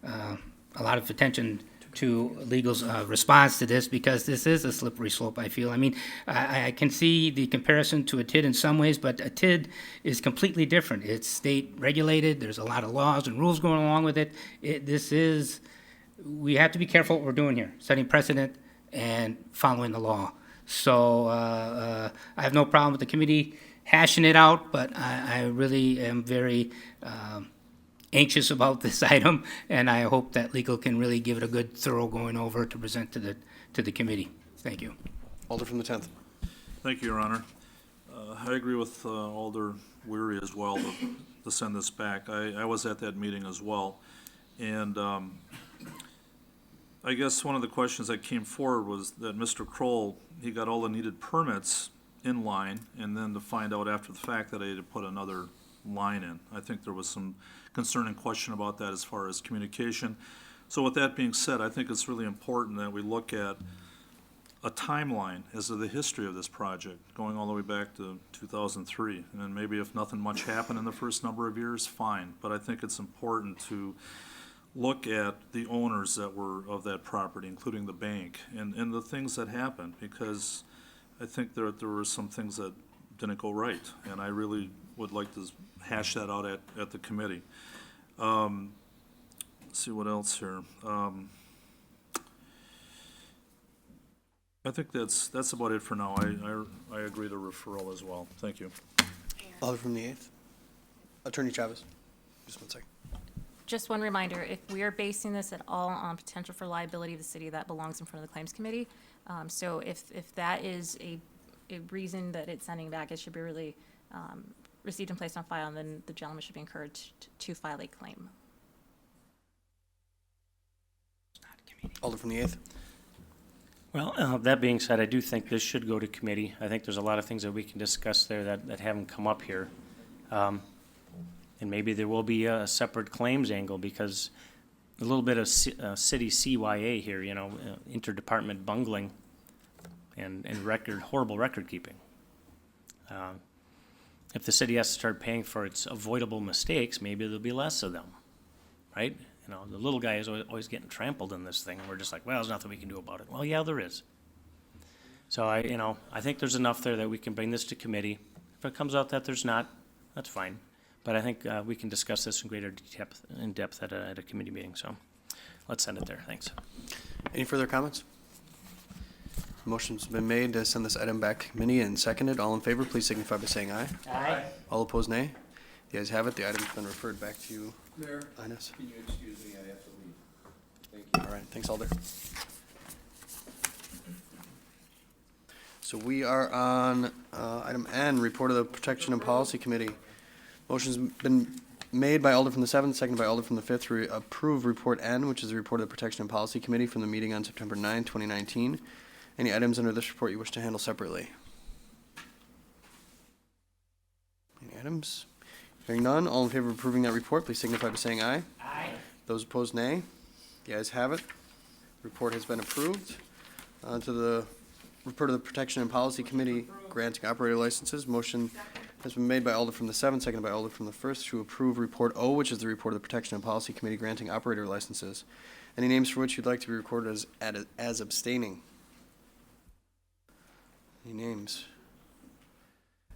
a lot of attention to legal's response to this, because this is a slippery slope, I feel. I mean, I can see the comparison to a TID in some ways, but a TID is completely different. It's state regulated. There's a lot of laws and rules going along with it. We have to be careful what we're doing here, setting precedent and following the law. So I have no problem with the committee hashing it out, but I really am very anxious about this item, and I hope that legal can really give it a good thorough going over to present to the committee. Thank you. Alder from the 10th. Thank you, Your Honor. I agree with Alder Weary as well to send this back. I was at that meeting as well, and I guess one of the questions that came forward was that Mr. Kroll, he got all the needed permits in line, and then to find out after the fact that I had to put another line in. I think there was some concern and question about that as far as communication. So with that being said, I think it's really important that we look at a timeline as to the history of this project, going all the way back to 2003. And then maybe if nothing much happened in the first number of years, fine. But I think it's important to look at the owners that were of that property, including the bank, and the things that happened, because I think there were some things that didn't go right, and I really would like to hash that out at the committee. Let's see what else here. I think that's about it for now. I agree to referral as well. Thank you. Alder from the 8th. Attorney Chavez. Just 1 second. Just one reminder, if we are basing this at all on potential for liability of the city, that belongs in front of the Claims Committee. So if that is a reason that it's sending back, it should be really received and placed on file, and then the gentleman should be encouraged to file a claim. Alder from the 8th. Well, that being said, I do think this should go to committee. I think there's a lot of things that we can discuss there that haven't come up here. And maybe there will be a separate claims angle, because a little bit of city CYA here, you know, interdepartment bungling and horrible record keeping. If the city has to start paying for its avoidable mistakes, maybe there'll be less of them, right? You know, the little guy is always getting trampled in this thing, and we're just like, well, there's nothing we can do about it. Well, yeah, there is. So I think there's enough there that we can bring this to committee. If it comes out that there's not, that's fine. But I think we can discuss this in greater depth at a committee meeting, so let's send it there. Thanks. Any further comments? Motion's been made to send this item back to committee and seconded. All in favor, please signify by saying aye. Aye. All opposed, nay. The ayes have it. The item's been referred back to you, Mayor, Ines. can you excuse me? I have to leave. Thank you. All right, thanks, Alder. So we are on item N, report of the Protection and Policy Committee. Motion's been made by Alder from the 7th, seconded by Alder from the 5th, to approve Report N, which is the report of the Protection and Policy Committee from the meeting on September 9, 2019. Any items under this report you wish to handle separately? Any items? Hearing none, all in favor of approving that report, please signify by saying aye. Aye. Those opposed, nay. The ayes have it. Report has been approved. To the report of the Protection and Policy Committee granting operator licenses. Motion has been made by Alder from the 7th, seconded by Alder from the 1st, to approve Report O, which is the report of the Protection and Policy Committee granting operator licenses. Any names for which you'd like to be recorded as abstaining? Any names?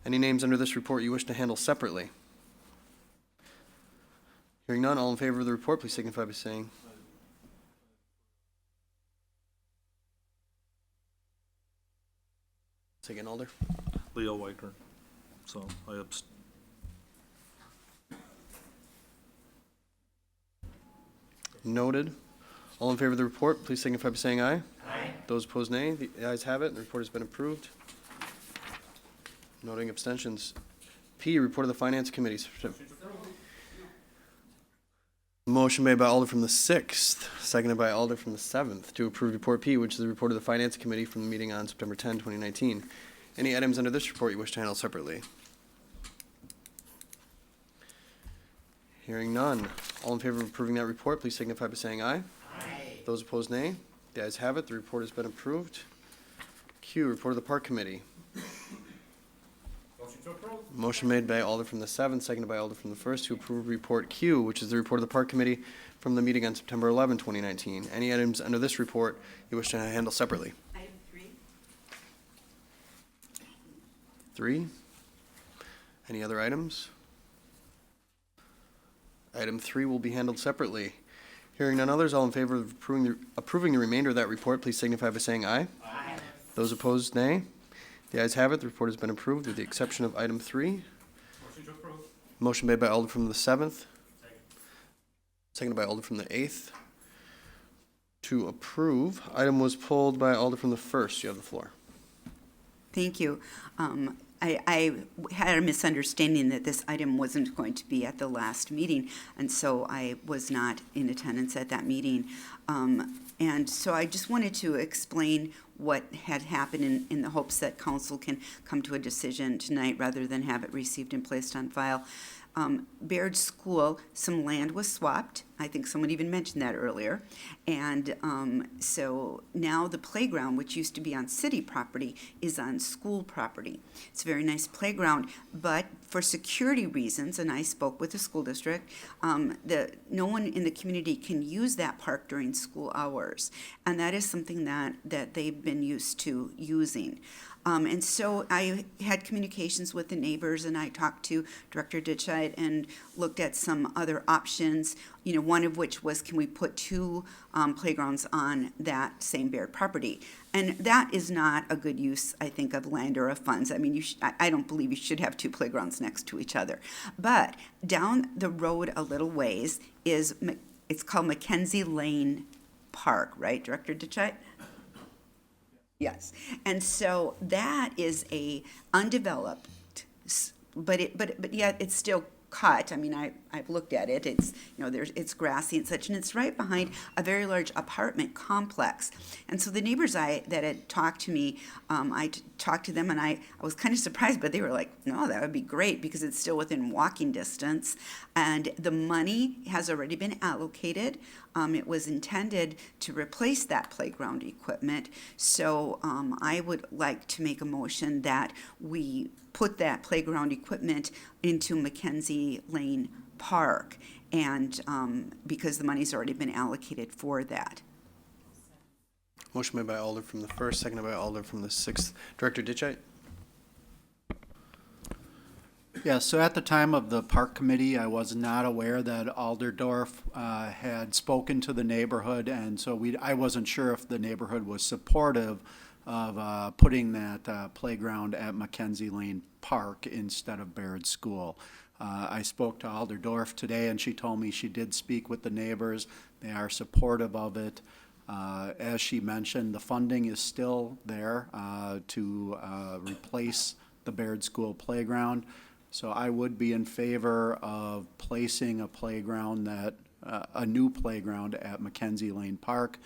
Any names under this report you wish to handle separately? Hearing none, all in favor of the report, please signify by saying. Say again, Alder. Leo Weicker. So I Noted. All in favor of the report, please signify by saying aye. Aye. Those opposed, nay. The ayes have it, and the report has been approved. Noting abstentions. P, report of the Finance Committee. Motion made by Alder from the 6th, seconded by Alder from the 7th, to approve Report P, which is the report of the Finance Committee from the meeting on September 10, 2019. Any items under this report you wish to handle separately? Hearing none. All in favor of approving that report, please signify by saying aye. Aye. Those opposed, nay. The ayes have it. The report has been approved. Q, report of the Park Committee. Motion to approve. Motion made by Alder from the 7th, seconded by Alder from the 1st, to approve Report Q, which is the report of the Park Committee from the meeting on September 11, 2019. Any items under this report you wish to handle separately? Item 3. 3. Any other items? Item 3 will be handled separately. Hearing none others, all in favor of approving the remainder of that report, please signify by saying aye. Aye. Those opposed, nay. The ayes have it. The report has been approved with the exception of item 3. Motion to approve. Motion made by Alder from the 7th. Seconded by Alder from the 8th. To approve, item was pulled by Alder from the 1st. You have the floor. Thank you. I had a misunderstanding that this item wasn't going to be at the last meeting, and so I was not in attendance at that meeting. And so I just wanted to explain what had happened in the hopes that council can come to a decision tonight rather than have it received and placed on file. Baird School, some land was swapped. I think someone even mentioned that earlier. And so now the playground, which used to be on city property, is on school property. It's a very nice playground, but for security reasons, and I spoke with the school district, no one in the community can use that park during school hours. And that is something that they've been used to using. And so I had communications with the neighbors, and I talked to Director Ditchite and looked at some other options, one of which was, can we put 2 playgrounds on that same Baird property? And that is not a good use, I think, of land or of funds. I mean, I don't believe you should have 2 playgrounds next to each other. But down the road a little ways it's called Mackenzie Lane Park, right, Director Ditchite? Yes, and so that is a undeveloped, but yet it's still cut. I mean, I've looked at it. It's it's grassy and such, and it's right behind a very large apartment complex. And so the neighbors that had talked to me, I talked to them, and I was kind of surprised, but they were like, "No, that would be great because it's still within walking distance." And the money has already been allocated. It was intended to replace that playground equipment. So I would like to make a motion that we put that playground equipment into Mackenzie Lane Park, and because the money's already been allocated for that. Motion made by Alder from the 1st, seconded by Alder from the 6th. Director Ditchite? Yeah, so at the time of the park committee, I was not aware that Alderdorf had spoken to the neighborhood, and so I wasn't sure if the neighborhood was supportive of putting that playground at Mackenzie Lane Park instead of Baird School. I spoke to Alderdorf today, and she told me she did speak with the neighbors. They are supportive of it. As she mentioned, the funding is still there to replace the Baird School playground. So I would be in favor of placing a playground a new playground at Mackenzie Lane Park.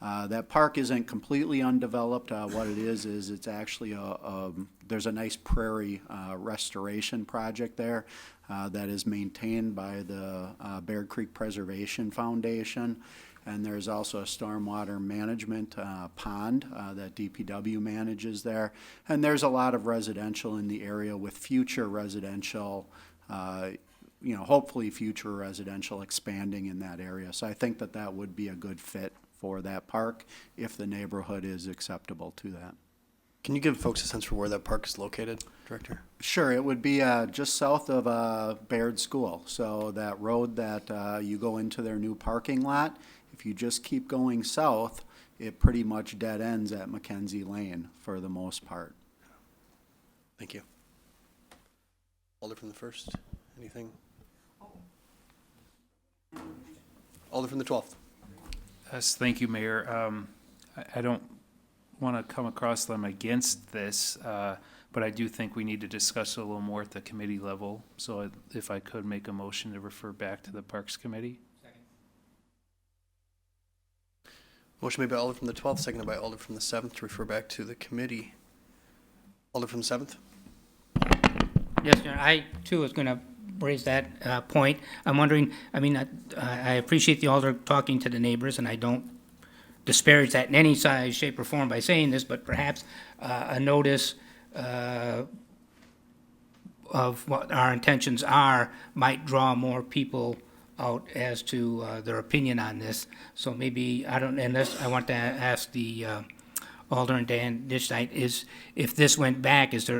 That park isn't completely undeveloped. What it is it's actually there's a nice prairie restoration project there that is maintained by the Bear Creek Preservation Foundation. And there's also a stormwater management pond that DPW manages there. And there's a lot of residential in the area with future residential, hopefully future residential expanding in that area. So I think that would be a good fit for that park if the neighborhood is acceptable to that. Can you give folks a sense for where that park is located, Director? Sure, it would be just south of Baird School. So that road that you go into their new parking lot, if you just keep going south, it pretty much dead ends at Mackenzie Lane for the most part. Thank you. Alder from the first, anything? Alder from the 12th. Yes, thank you, Mayor. I don't want to come across them against this, but I do think we need to discuss it a little more at the committee level. So if I could make a motion to refer back to the Parks Committee. Motion made by Alder from the 12th, seconded by Alder from the 7th to refer back to the committee. Alder from the 7th? Yes, Your Honor, I too was going to raise that point. I'm wondering, I appreciate the alder talking to the neighbors, and I don't disparage that in any size, shape, or form by saying this, but perhaps a notice of what our intentions are might draw more people out as to their opinion on this. So maybe, I want to ask the Alder and Dan Ditchnight, if this went back, is there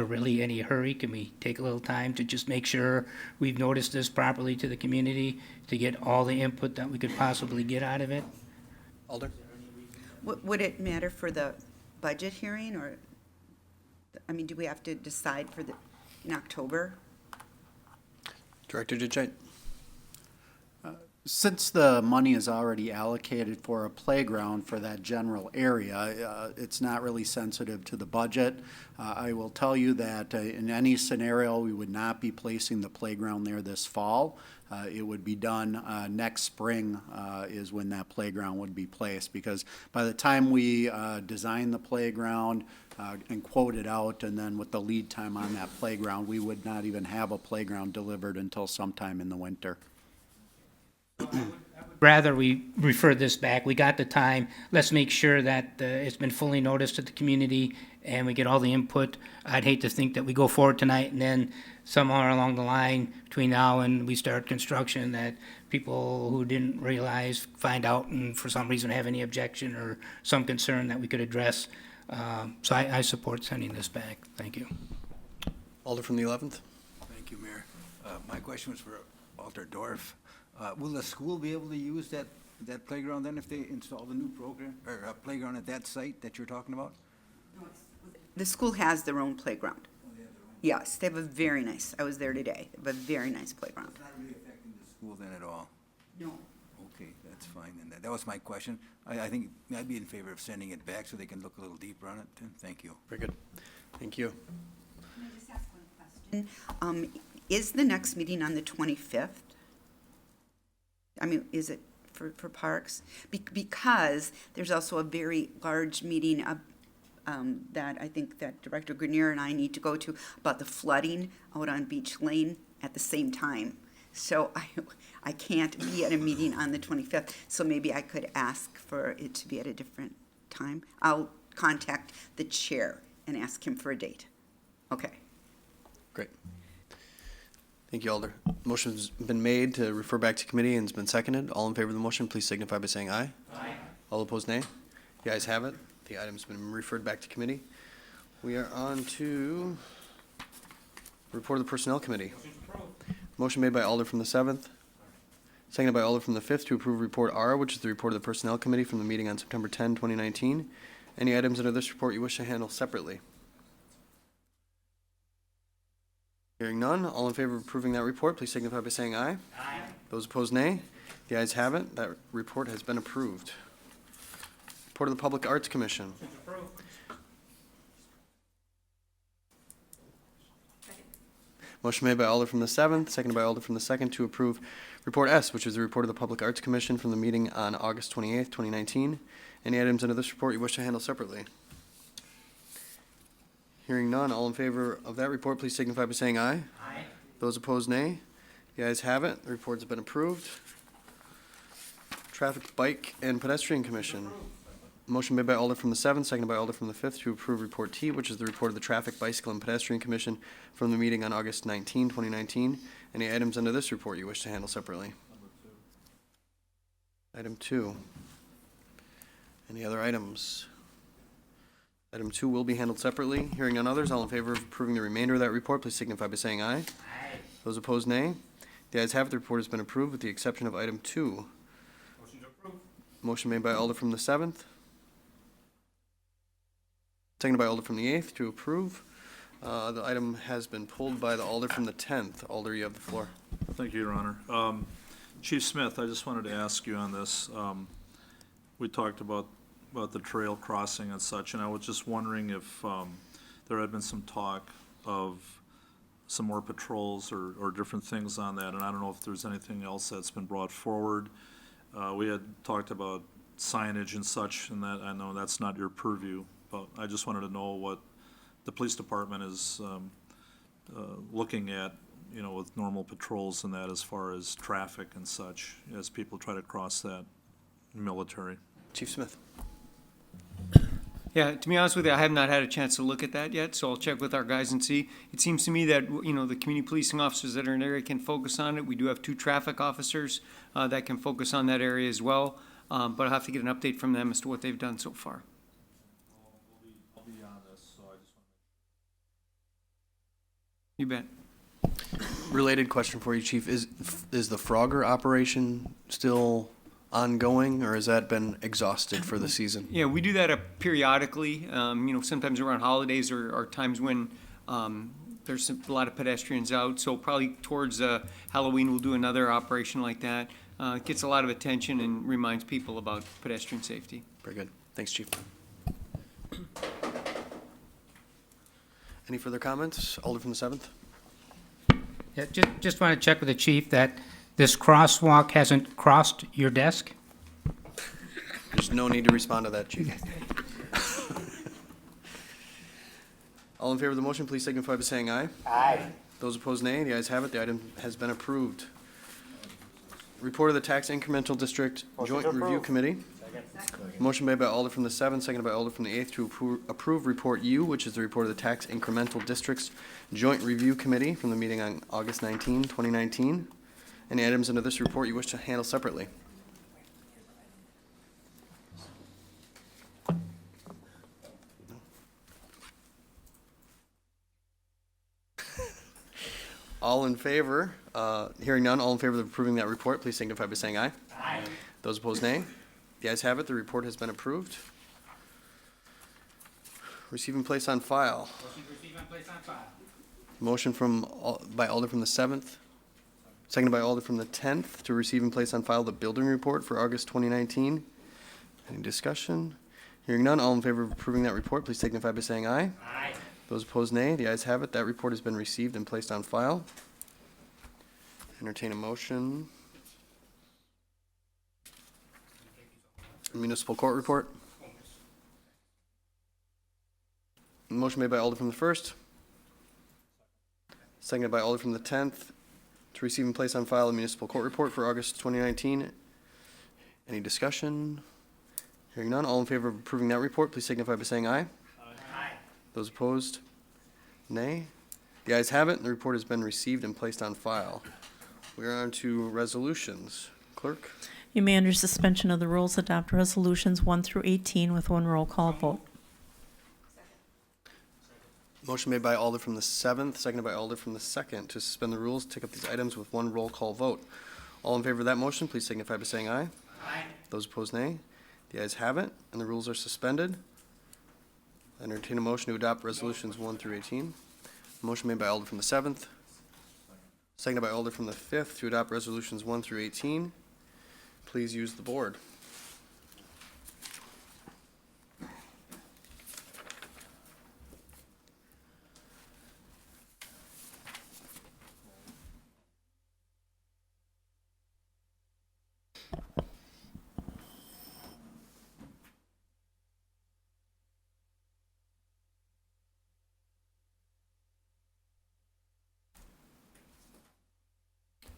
really any hurry? Can we take a little time to just make sure we've noticed this properly to the community to get all the input that we could possibly get out of it? Alder? Would it matter for the budget hearing, or, do we have to decide in October? Director Ditchnight? Since the money is already allocated for a playground for that general area, it's not really sensitive to the budget. I will tell you that in any scenario, we would not be placing the playground there this fall. It would be done next spring is when that playground would be placed, because by the time we design the playground and quote it out, and then with the lead time on that playground, we would not even have a playground delivered until sometime in the winter. Rather, we refer this back. We got the time. Let's make sure that it's been fully noticed to the community and we get all the input. I'd hate to think that we go forward tonight and then somewhere along the line between now and we start construction that people who didn't realize find out and for some reason have any objection or some concern that we could address. So I support sending this back. Thank you. Alder from the 11th? Thank you, Mayor. My question was for Alder Dorf. Will the school be able to use that playground then if they install the new program, or playground at that site that you're talking about? The school has their own playground. Yes, they have a very nice, I was there today, they have a very nice playground. It's not really affecting the school then at all? No. Okay, that's fine then. That was my question. I think I'd be in favor of sending it back so they can look a little deeper on it. Thank you. Very good. Thank you. Can I just ask one question? Is the next meeting on the 25th? Is it for parks? Because there's also a very large meeting that I think that Director Grenier and I need to go to about the flooding out on Beach Lane at the same time. So I can't be at a meeting on the 25th, so maybe I could ask for it to be at a different time. I'll contact the chair and ask him for a date. Okay. Great. Thank you, Alder. Motion's been made to refer back to committee and it's been seconded. All in favor of the motion, please signify by saying aye. Aye. All opposed, nay. The ayes have it. The item's been referred back to committee. We are on to Report of the Personnel Committee. Motion made by Alder from the 7th, seconded by Alder from the 5th to approve Report R, which is the report of the Personnel Committee from the meeting on September 10, 2019. Any items under this report you wish to handle separately? Hearing none, all in favor of approving that report, please signify by saying aye. Aye. Those opposed, nay. The ayes have it. That report has been approved. Report of the Public Arts Commission. Motion made by Alder from the 7th, seconded by Alder from the 2nd to approve Report S, which is the report of the Public Arts Commission from the meeting on August 28th, 2019. Any items under this report you wish to handle separately? Hearing none, all in favor of that report, please signify by saying aye. Aye. Those opposed, nay. The ayes have it. The report has been approved. Traffic, Bike, and Pedestrian Commission. Motion made by Alder from the 7th, seconded by Alder from the 5th to approve Report T, which is the report of the Traffic, Bicycle, and Pedestrian Commission from the meeting on August 19, 2019. Any items under this report you wish to handle separately? Item 2. Any other items? Item 2 will be handled separately. Hearing none others, all in favor of approving the remainder of that report, please signify by saying aye. Aye. Those opposed, nay. The ayes have it. The report has been approved with the exception of item 2. Motion to approve. Motion made by Alder from the 7th. Seconded by Alder from the 8th to approve. The item has been pulled by the Alder from the 10th. Alder, you have the floor. Thank you, Your Honor. Chief Smith, I just wanted to ask you on this. We talked about the trail crossing and such, and I was just wondering if there had been some talk of some more patrols or different things on that, and I don't know if there's anything else that's been brought forward. We had talked about signage and such, and that I know that's not your purview, but I just wanted to know what the police department is looking at, you know, with normal patrols and that as far as traffic and such, as people try to cross that military. Chief Smith. Yeah, to be honest with you, I have not had a chance to look at that yet, so I'll check with our guys and see. It seems to me that, you know, the community policing officers that are in the area can focus on it. We do have 2 traffic officers that can focus on that area as well, but I'll have to get an update from them as to what they've done so far. I'll be on this, so I just want You bet. Related question for you, Chief. Is the Frogger operation still ongoing, or has that been exhausted for the season? Yeah, we do that periodically, you know, sometimes around holidays or times when there's a lot of pedestrians out. So probably towards Halloween, we'll do another operation like that. It gets a lot of attention and reminds people about pedestrian safety. Very good. Thanks, Chief. Any further comments? Alder from the 7th. Yeah, just want to check with the chief that this crosswalk hasn't crossed your desk? There's no need to respond to that, Chief. All in favor of the motion, please signify by saying aye. Aye. Those opposed, nay. The ayes have it. The item has been approved. Report of the Tax Incremental District Joint Review Committee. Motion made by Alder from the 7th, seconded by Alder from the 8th to approve Report U, which is the report of the Tax Incremental Districts Joint Review Committee from the meeting on August 19, 2019. Any items under this report you wish to handle separately? All in favor, hearing none, all in favor of approving that report, please signify by saying aye. Aye. Those opposed, nay. The ayes have it. The report has been approved. Receive and place on file. Motion to receive and place on file. Motion by Alder from the 7th, seconded by Alder from the 10th to receive and place on file the building report for August 2019. Any discussion? Hearing none, all in favor of approving that report, please signify by saying aye. Aye. Those opposed, nay. The ayes have it. That report has been received and placed on file. Entertain a motion. Municipal court report. Motion made by Alder from the 1st. Seconded by Alder from the 10th to receive and place on file the municipal court report for August 2019. Any discussion? Hearing none, all in favor of approving that report, please signify by saying aye. Aye. Those opposed, nay. The ayes have it, and the report has been received and placed on file. We are on to resolutions. Clerk? You may, under suspension of the rules, adopt resolutions 1 through 18 with one roll call vote. Motion made by Alder from the 7th, seconded by Alder from the 2nd, to suspend the rules, take up these items with one roll call vote. All in favor of that motion, please signify by saying aye. Aye. Those opposed, nay. The ayes have it, and the rules are suspended. I entertain a motion to adopt resolutions 1 through 18. Motion made by Alder from the 7th, seconded by Alder from the 5th, to adopt resolutions 1 through 18. Please use the board.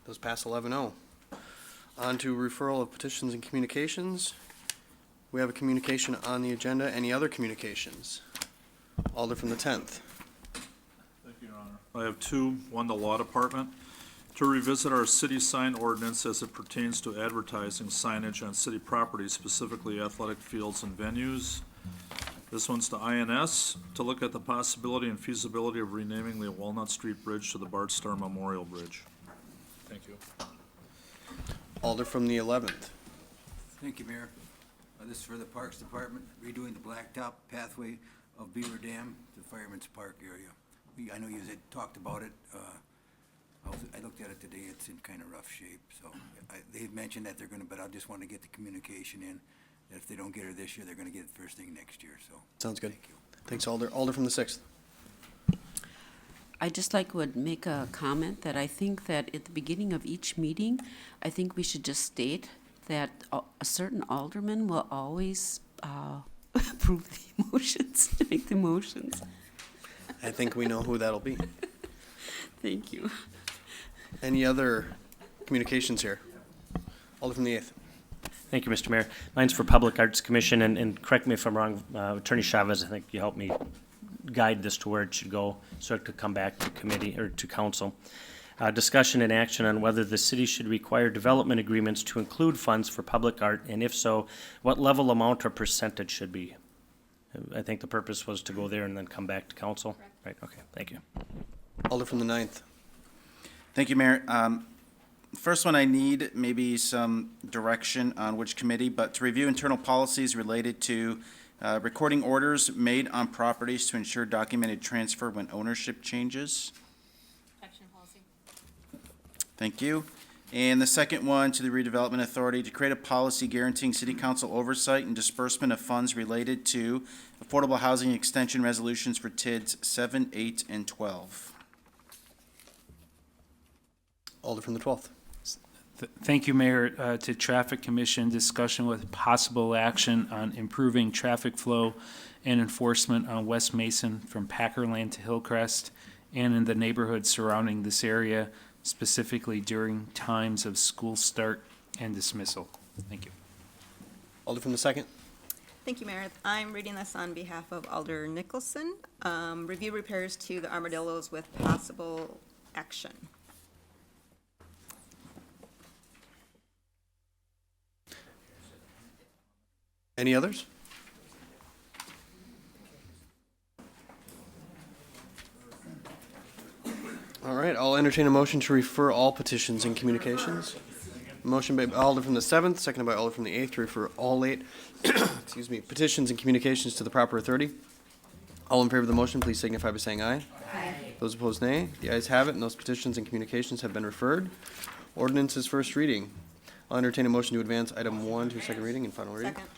Those pass 11-0. On to referral of petitions and communications. We have a communication on the agenda. Any other communications? Alder from the 10th. Thank you, Your Honor. I have two, one the Law Department, to revisit our city sign ordinance as it pertains to advertising signage on city property, specifically athletic fields and venues. This one's to INS, to look at the possibility and feasibility of renaming the Walnut Street Bridge to the Bart Starr Memorial Bridge. Thank you. Alder from the 11th. Thank you, Mayor. This is for the Parks Department, redoing the blacktop pathway of Beaver Dam to Fireman's Park area. I know you had talked about it. I looked at it today. It's in kind of rough shape. So they mentioned that they're going to, but I just want to get the communication in, that if they don't get her this year, they're going to get it first thing next year. So Sounds good. Thank you. Thanks, Alder. Alder from the 6th. I just would make a comment that I think that at the beginning of each meeting, I think we should just state that a certain alderman will always approve the motions, make the motions. I think we know who that'll be. Thank you. Any other communications here? Alder from the 8th. Thank you, Mr. Mayor. Mine's for Public Arts Commission, and correct me if I'm wrong, Attorney Chavez, I think you helped me guide this to where it should go, so it could come back to committee, or to council. Discussion and action on whether the city should require development agreements to include funds for public art, and if so, what level, amount, or percentage should be. I think the purpose was to go there and then come back to council. Right, okay, thank you. Alder from the 9th. Thank you, Mayor. First one, I need maybe some direction on which committee, but to review internal policies related to recording orders made on properties to ensure documented transfer when ownership changes. Action policy. Thank you. And the second one, to the redevelopment authority, to create a policy guaranteeing city council oversight and disbursement of funds related to affordable housing extension resolutions for TIDs 7, 8, and 12. Alder from the 12th. Thank you, Mayor. To Traffic Commission, discussion with possible action on improving traffic flow and enforcement on West Mason from Packer Lane to Hillcrest and in the neighborhoods surrounding this area, specifically during times of school start and dismissal. Thank you. Alder from the 2nd. Thank you, Mayor. I'm reading this on behalf of Alder Nicholson. Review repairs to the Armadillos with possible action. Any others? All right, I'll entertain a motion to refer all petitions and communications. Motion by Alder from the 7th, seconded by Alder from the 8th, to refer all 8, excuse me, petitions and communications to the proper authority. All in favor of the motion, please signify by saying aye. Aye. Those opposed, nay. The ayes have it, and those petitions and communications have been referred. Ordinance is first reading. I'll entertain a motion to advance item 1 to second reading and final reading. Second.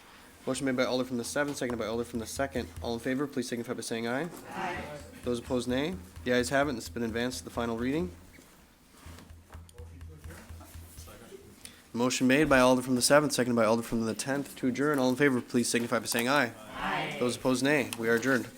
Motion made by Alder from the 7th, seconded by Alder from the 2nd. All in favor, please signify by saying aye. Aye. Those opposed, nay. The ayes have it, and it's been advanced to the final reading. Motion made by Alder from the 7th, seconded by Alder from the 10th to adjourn. All in favor, please signify by saying aye. Aye. Those opposed, nay. We are adjourned.